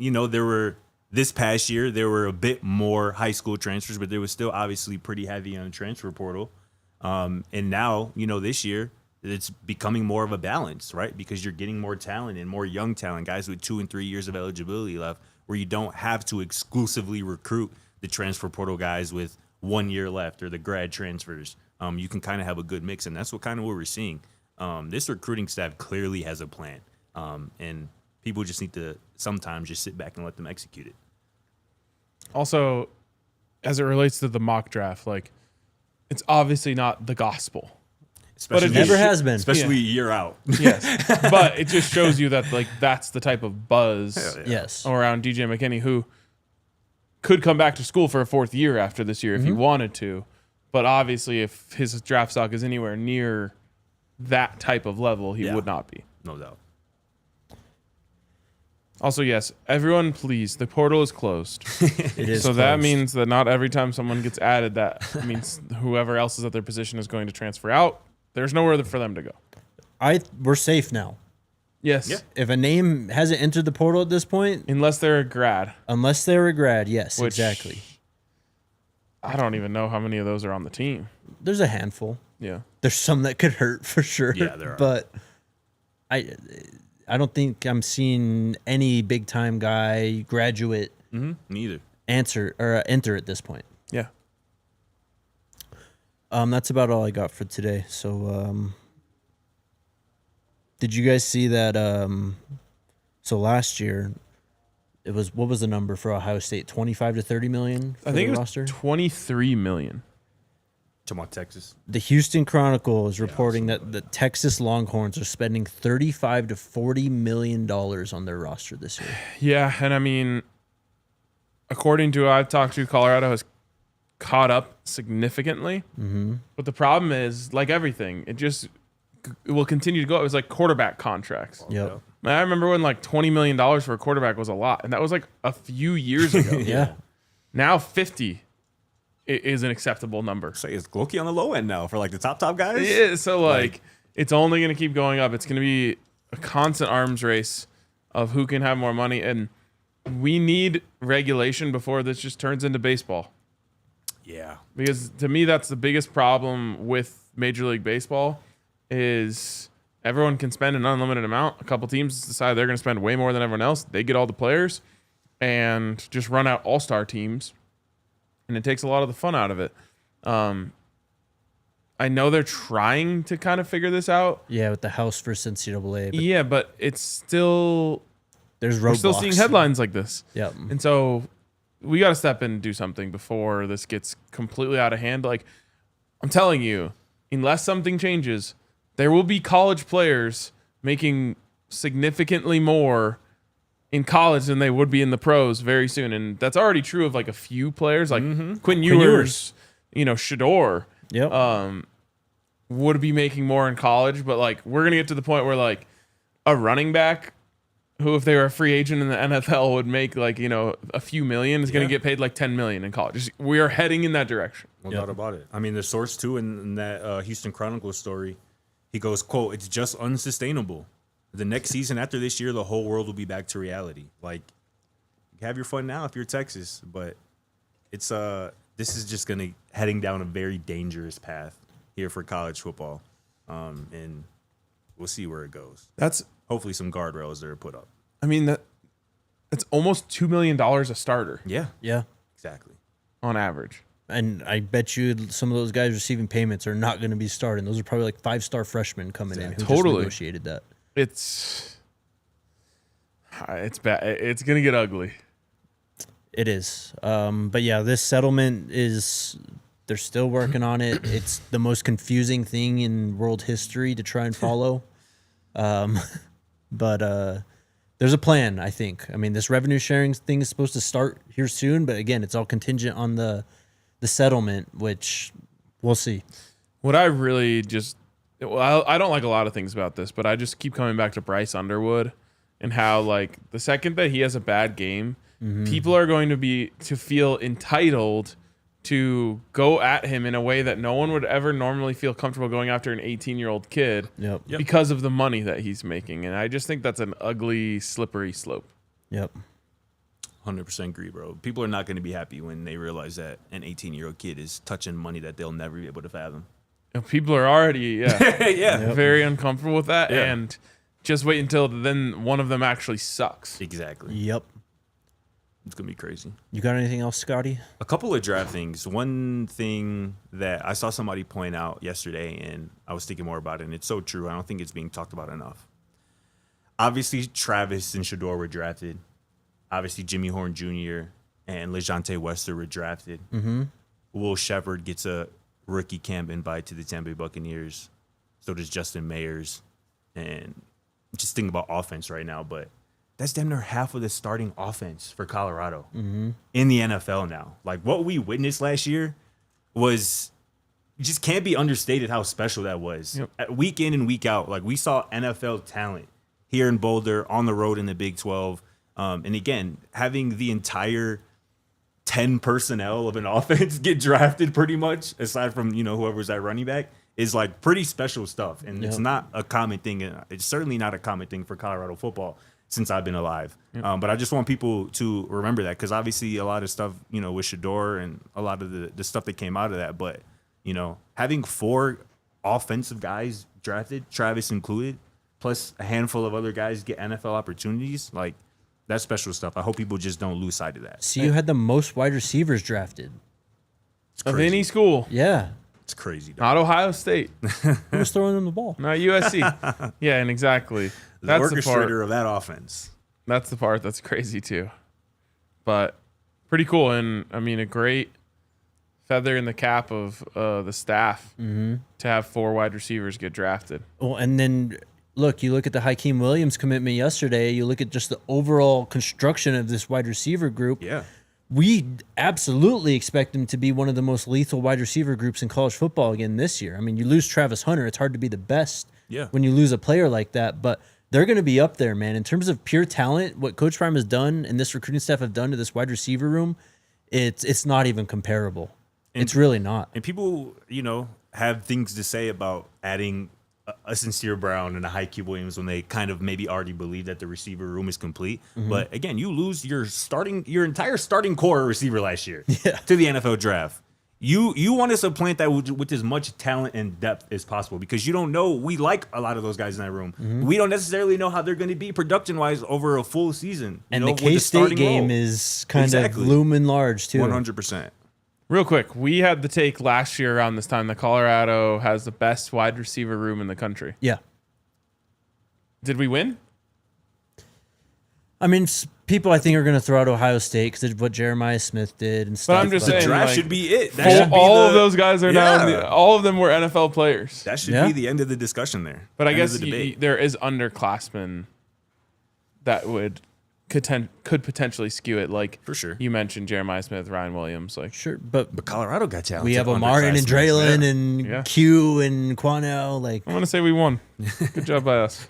this past year there were a bit more high school transfers, but there was still obviously pretty heavy on the transfer portal. And now, this year it's becoming more of a balance, right? Because you're getting more talent and more young talent, guys with 2 and 3 years of eligibility left, where you don't have to exclusively recruit the transfer portal guys with 1 year left or the grad transfers. You can kind of have a good mix, and that's what we're seeing. This recruiting staff clearly has a plan, and people just need to sometimes just sit back and let them execute it. Also, as it relates to the mock draft, like, it's obviously not the gospel. Especially it Never has been. especially a year out. Yes. But it just shows you that, like, that's the type of buzz Yeah. Yes. around DJ McKinney, who could come back to school for a 4th year after this year if he wanted to. But obviously, if his draft stock is anywhere near that type of level, he Yeah. would not be. No doubt. Also, yes, everyone, please, the portal is closed. It is. So that closed. means that not every time someone gets added, that means whoever else is at their position is going to transfer out. There's nowhere for them to go. we're safe now. Yes. Yeah. If a name hasn't entered the portal at this point, Unless they're a grad. unless they're a grad, yes, Which- exactly. I don't even know how many of those are on the team. There's a handful. Yeah. There's some that could hurt for sure. Yeah, there are. But I don't think I'm seeing any big time guy graduate Neither. enter at this point. Yeah. That's about all I got for today. So Did you guys see that? So last year, what was the number for Ohio State? 25 to 30 million for I think the it was roster? 23 million. Talking about Texas. The Houston Chronicle is reporting that the Texas Longhorns are spending 35 to 40 million dollars on their roster this year. Yeah, and I mean, according to who I've talked to, Colorado has caught up significantly. Mm-hmm. But the problem is, like everything, it will continue to go. It was like quarterback contracts. Yep. I remember when like $20 million for a quarterback was a lot, and that was like a few years ago. Yeah. Now 50 is an acceptable number. Say it's Glokey on the low end now for like the top guys. Yeah, so like it's only going to keep going up. It's going to be a constant arms race of who can have more money, and we need regulation before this just turns into baseball. Yeah. Because to me, that's the biggest problem with Major League Baseball is everyone can spend an unlimited amount. A couple teams decide they're going to spend way more than everyone else. They get all the players and just run out all-star teams, and it takes a lot of the fun out of it. I know they're trying to kind of figure this out. Yeah, with the House versus NCAA. But Yeah, but it's still there's roadblocks. we're still seeing headlines like this. Yep. And so we got to step in and do something before this gets completely out of hand. Like, I'm telling you, unless something changes, there will be college players making significantly more in college than they would be in the pros very soon. And that's already true of like a few players, like Quinn Ewers, Shador. Yep. Would be making more in college, but like we're gonna get to the point where like a running back who, if they were a free agent in the NFL, would make like a few million is gonna get paid like 10 million in college. We are heading in that direction. No doubt about it. I mean, the source too in that Houston Chronicle story, he goes, "quote It's just unsustainable. The next season after this year, the whole world will be back to reality. Like, have your fun now if you're Texas, but it's this is just gonna heading down a very dangerous path here for college football, and we'll see where it goes. That's hopefully some guardrails that are put up. I mean it's almost $2 million a starter. Yeah, Yeah. exactly. On average. And I bet you some of those guys receiving payments are not going to be starting. Those are probably like 5-star freshmen coming in who just negotiated that. It's bad. It's gonna get ugly. It is. But yeah, this settlement they're still working on it. It's the most confusing thing in world history to try and follow. But there's a plan, I think. I mean, this revenue sharing thing is supposed to start here soon, but again, it's all contingent on the settlement, which we'll see. What I really I don't like a lot of things about this, but I just keep coming back to Bryce Underwood and how like the second that he has a bad game, people are going to feel entitled to go at him in a way that no one would ever normally feel comfortable going after an 18-year-old kid because of the money that he's making. And I just think that's an ugly, slippery slope. Yep. 100% agree, bro. People are not going to be happy when they realize that an 18-year-old kid is touching money that they'll never be able to fathom. People are already very uncomfortable with that, Yeah. and just wait until then one of them actually sucks. Exactly. Yep. It's going to be crazy. You got anything else, Scotty? A couple of draft things. One thing that I saw somebody point out yesterday, and I was thinking more about it, and it's so true. I don't think it's being talked about enough. Obviously, Travis and Shador were drafted. Obviously, Jimmy Horn Jr. and LeJontay Wester were drafted. Mm-hmm. Will Shepard gets a rookie camp invite to the Tampa Bay Buccaneers. So does Justin Mayers. And just thinking about offense right now, but that's damn near half of the starting offense for Colorado in the NFL now. Like what we witnessed last year was just can't be understated how special that was. Week in and week out, like we saw NFL talent here in Boulder, on the road in the Big 12. And again, having the entire 10 personnel of an offense get drafted pretty much, aside from, whoever's at running back, is like pretty special stuff. And it's not a common thing. It's certainly not a common thing for Colorado football since I've been alive. But I just want people to remember that, because obviously a lot of stuff, with Shador and a lot of the stuff that came out of that. But, having 4 offensive guys drafted, Travis included, plus a handful of other guys get NFL opportunities, like that's special stuff. I hope people just don't lose sight of that. So you had the most wide receivers drafted. Of any school. Yeah. It's crazy. Dog. Not Ohio State. Who was throwing them the ball? Not USC. Yeah, and exactly. The That's the part. orchestrator of that offense. That's the part that's crazy too. But pretty cool, and I mean a great feather in the cap of the staff to have 4 wide receivers get drafted. Well, and then you look at the Hakeem Williams commitment yesterday. You look at just the overall construction of this wide receiver group. Yeah. We absolutely expect him to be one of the most lethal wide receiver groups in college football again this year. I mean, you lose Travis Hunter, it's hard to be the best when you lose a player like that, but they're going to be up there, man. In terms of pure talent, what Coach Prime has done and this recruiting staff have done to this wide receiver room, it's not even comparable. It's really not. And people, have things to say about adding a Sincere Brown and a Hakeem Williams when they kind of maybe already believe that the receiver room is complete. But again, you lose your entire starting core receiver last year to the NFL draft. You want to supplant that with as much talent and depth as possible because you don't know. We like a lot of those guys in that room. We don't necessarily know how they're going to be production-wise over a full season. And the K-State game is kind of looming large, too. 100%. Real quick, we had the take last year around this time that Colorado has the best wide receiver room in the country. Yeah. Did we win? I mean, people I think are going to throw out Ohio State because of what Jeremiah Smith did and stuff. But I'm just saying, draft should be it. That should be all of those guys are now. All of them were NFL players. That should be the end of the discussion there. But I guess there is underclassmen that could potentially skew it. Like for sure, you mentioned Jeremiah Smith, Ryan Williams. Like sure, but Colorado got talent. We have Martin and Draylon and Q and Quanell. Like I want to say we won. Good job by us.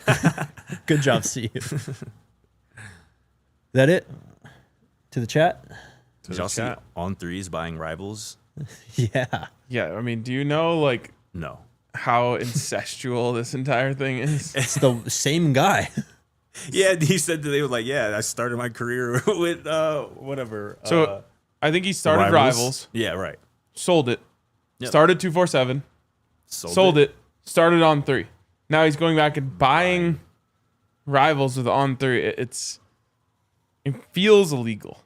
Good job, see you. That it? To the chat? Did y'all see On Threes buying Rivals? Yeah. Yeah, I mean, do you know, no, how incestual this entire thing is? It's the same guy. Yeah, he said that they were like, I started my career with whatever. So I think he started Rivals. Yeah, right. Sold it. Yep. Started 247. Sold it. Started On 3. Now he's going back and buying Rivals with On 3. It feels illegal.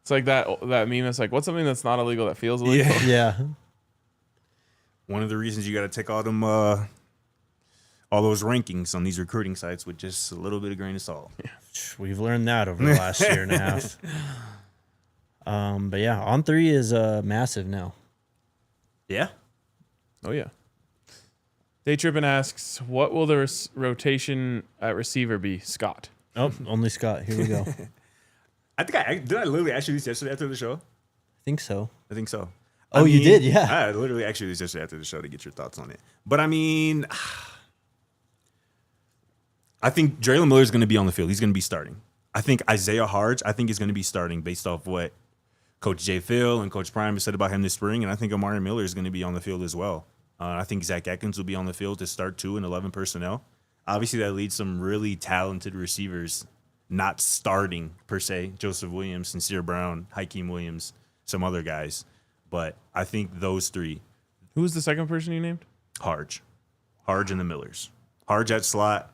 It's like that meme. It's like, what's something that's not illegal that feels illegal? Yeah. One of the reasons you got to take all those rankings on these recruiting sites with just a little bit of grain of salt. Yeah. We've learned that over the last year and a half. But yeah, On 3 is massive now. Yeah. Oh yeah. Day Trippin asks, what will the rotation at receiver be? Scott. Oh, only Scott. Here we go. I literally ask you this yesterday after the show? I think so. Oh, you did? Yeah. I literally asked you this yesterday after the show to get your thoughts on it. But I mean, I think Draylon Miller is going to be on the field. He's going to be starting. I think Isaiah Harge, is going to be starting based off what Coach Jay Phil and Coach Prime said about him this spring. And I think Amari Miller is going to be on the field as well. I think Zach Atkins will be on the field to start 2 and 11 personnel. Obviously, that leads some really talented receivers not starting, per se. Joseph Williams, Sincere Brown, Hakeem Williams, some other guys. But I think those 3. Who was the second person you named? Harge and the Millers. Harge at slot,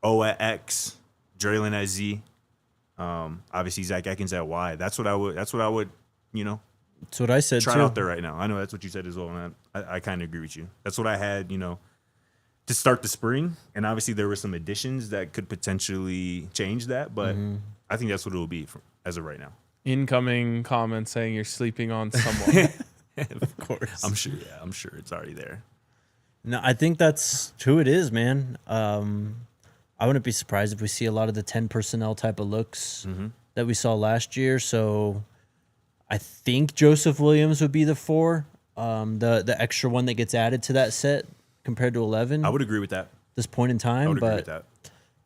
O at X, Draylon at Z. Obviously, Zach Atkins at Y. That's what I would, That's what I said, try out there right now. I know that's what you said as well, and I kind of agree with you. That's what I had, to start the spring, and obviously there were some additions that could potentially change that, but I think that's what it will be as of right now. Incoming comments saying you're sleeping on someone. Of course. I'm sure it's already there. No, I think that's who it is, man. I wouldn't be surprised if we see a lot of the 10 personnel type of looks that we saw last year. So I think Joseph Williams would be the 4, the extra one that gets added to that set compared to 11. I would agree with that. This point in time, I would agree with that.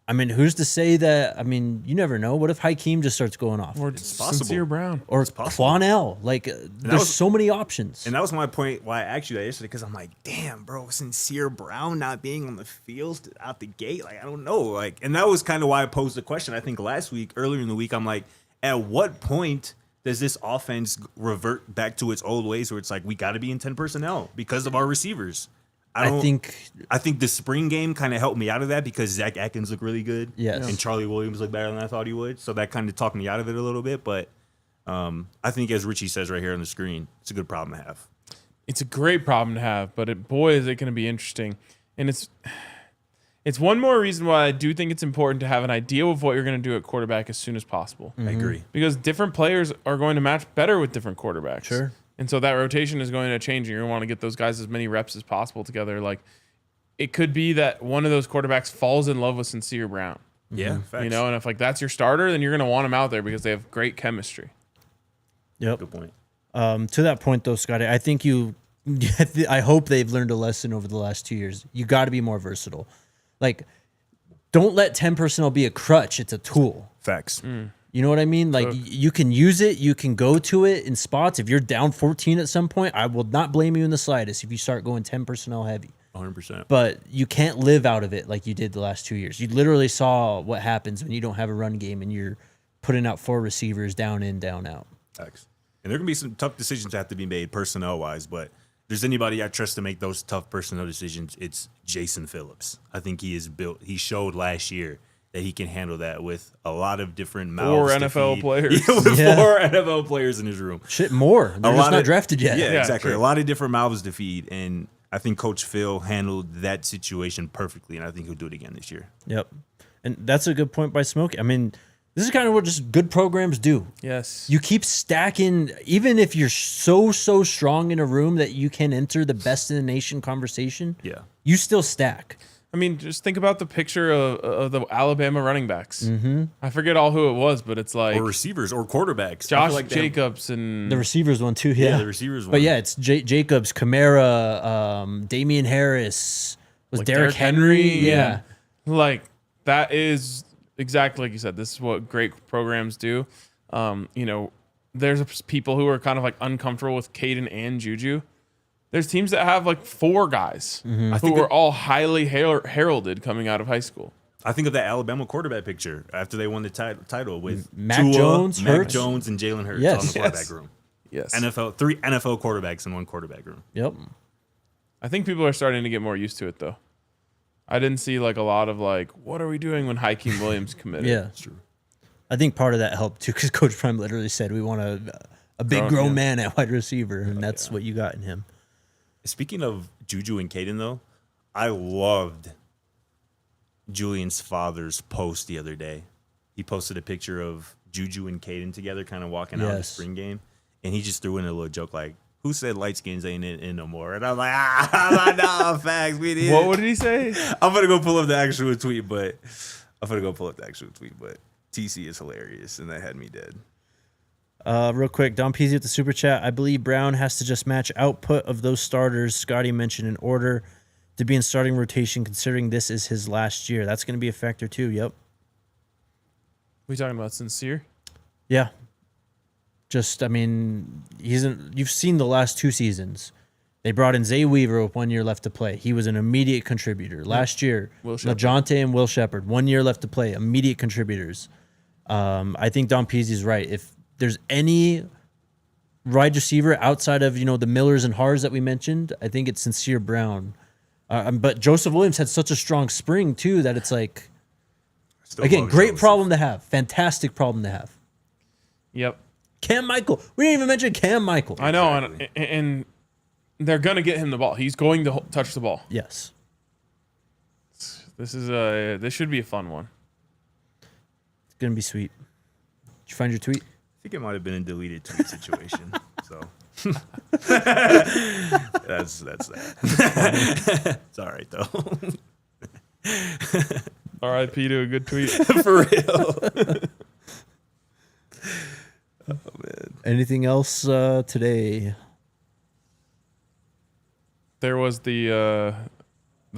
I mean, who's to say that? I mean, you never know. What if Hakeem just starts going off? Or it's Sincere Brown. Or Quanell. Like, there's so many options. And that was my point why I asked you that yesterday, because I'm like, damn, bro, Sincere Brown not being on the field out the gate. Like, I don't know. Like, and that was kind of why I posed the question. I think earlier in the week, I'm like, at what point does this offense revert back to its old ways where it's like, we got to be in 10 personnel because of our receivers? I think the spring game kind of helped me out of that because Zach Atkins looked really good. Yes. And Charlie Williams looked better than I thought he would. So that kind of talked me out of it a little bit. But I think, as Richie says right here on the screen, it's a good problem to have. it's a great problem to have, but boy, is it going to be interesting. And it's one more reason why I do think it's important to have an idea of what you're going to do at quarterback as soon as possible. I agree. Because different players are going to match better with different quarterbacks. Sure. And so that rotation is going to change, and you're going to want to get those guys as many reps as possible together. Like, it could be that one of those quarterbacks falls in love with Sincere Brown. Yeah, facts. You know, and if like that's your starter, then you're going to want him out there because they have great chemistry. Yep. Good point. To that point, though, Scotty, I think I hope they've learned a lesson over the last 2 years. You got to be more versatile. Like, don't let 10 personnel be a crutch. It's a tool. Facts. You know what I mean? Like, you can use it. You can go to it in spots. If you're down 14 at some point, I will not blame you in the slightest if you start going 10 personnel heavy. 100%. But you can't live out of it like you did the last 2 years. You literally saw what happens when you don't have a run game and you're putting out 4 receivers down in, down out. Facts. And there can be some tough decisions that have to be made personnel-wise, but if there's anybody I trust to make those tough personnel decisions, it's Jason Phillips. I think he showed last year that he can handle that with a lot of different mouths. 4 NFL players. Yeah, with 4 NFL players in his room. Shit, more. They're just not drafted yet. Yeah, exactly. True. A lot of different mouths to feed, and I think Coach Phil handled that situation perfectly, and I think he'll do it again this year. Yep. And that's a good point by Smokey. I mean, this is kind of what just good programs do. Yes. You keep stacking, even if you're so strong in a room that you can enter the best in the nation conversation. Yeah. You still stack. I mean, just think about the picture of the Alabama running backs. Mm-hmm. I forget all who it was, but it's like Or receivers or quarterbacks. I Josh feel like Jacobs and The receivers one too, yeah. the receivers one. But yeah, it's Jacobs, Kamara, Damian Harris, was like Derrick Henry. Yeah. Like, that is exactly like you said. This is what great programs do. You know, there's people who are kind of like uncomfortable with Caden and Juju. There's teams that have like 4 guys who were all highly heralded coming out of high school. I think of that Alabama quarterback picture after they won the title with Mac Tua, Jones, Mac Hurts. Jones, and Jalen Hurts Yes. on the quarterback Yes. room. Yes. 3 NFL quarterbacks in one quarterback room. Yep. I think people are starting to get more used to it, though. I didn't see like a lot of like, what are we doing when Hakeem Williams committed? Yeah. That's true. I think part of that helped too, because Coach Prime literally said we want a big grown man at wide receiver, and that's what you got in him. Speaking of Juju and Caden, though, I loved Julian's father's post the other day. He posted a picture of Juju and Caden together, kind of walking out of the spring game, and he just threw in a little joke like, "Who said light skins ain't in no more?" And I'm like, no, facts, we did. What did he say? I'm gonna go pull up the actual tweet, but TC is hilarious, and that had me dead. Real quick, Don Peasy with the super chat. I believe Brown has to just match output of those starters Scotty mentioned in order to be in starting rotation, considering this is his last year. That's going to be a factor too. Yep. We talking about Sincere? Yeah. Just, I mean, you've seen the last 2 seasons. They brought in Zay Weaver with 1 year left to play. He was an immediate contributor. Last year, LaJonte and Will Shepard, 1 year left to play, immediate contributors. I think Don Peasy's right. If there's any wide receiver outside of, the Millers and Hars that we mentioned, I think it's Sincere Brown. But Joseph Williams had such a strong spring too that it's like, again, great problem to have. Fantastic problem to have. Yep. Cam Michael. We didn't even mention Cam Michael. I know, and they're going to get him the ball. He's going to touch the ball. Yes. This should be a fun one. It's going to be sweet. Did you find your tweet? I think it might have been a deleted tweet situation. So that's that. It's all right though. R.I.P. to a good tweet. For real. Oh man. Anything else today? There was the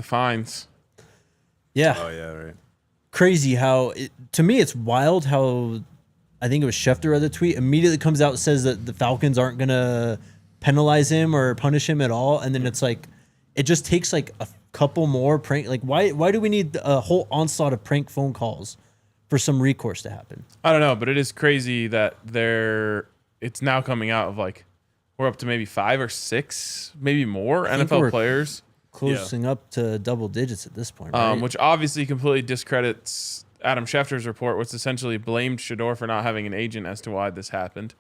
fines. Yeah. Oh yeah, right. Crazy how to me it's wild how I think it was Schefter read the tweet, immediately comes out and says that the Falcons aren't gonna penalize him or punish him at all, and then it's like it just takes like a couple more prank. Like why do we need a whole onslaught of prank phone calls for some recourse to happen? I don't know, but it is crazy that it's now coming out of like we're up to maybe 5 or 6, maybe more NFL players closing up to double digits at this point, right? Which obviously completely discredits Adam Schefter's report, which essentially blamed Shador for not having an agent as to why this happened.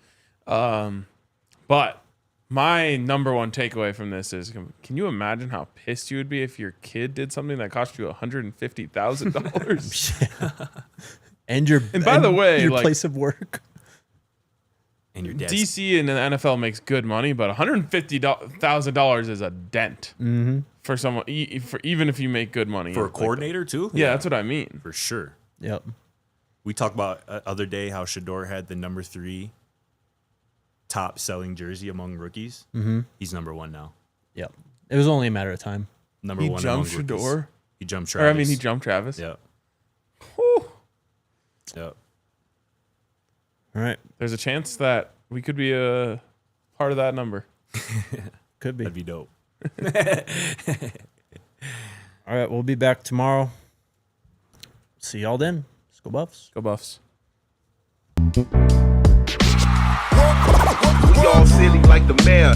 But My number one takeaway from this is, can you imagine how pissed you would be if your kid did something that cost you $150,000? And by the way, your like, place of work. And your dad's DC and the NFL makes good money, but $150,000 is a dent for someone, even if you make good money. for a coordinator too. Yeah, that's what I mean. for sure. Yep. We talked about other day how Shador had the number 3 top selling jersey among rookies. Mm-hmm. He's number 1 now. Yep. It was only a matter of time. Number He 1 jumped among rookies. Shador. He jumped Or Travis. he jumped Travis. Yep. Whew. Yep. All right. There's a chance that we could be a part of that number. Could be. That'd be dope. All right. We'll be back tomorrow. See y'all then. Let's go Buffs. Go Buffs. We all silly like the mayor.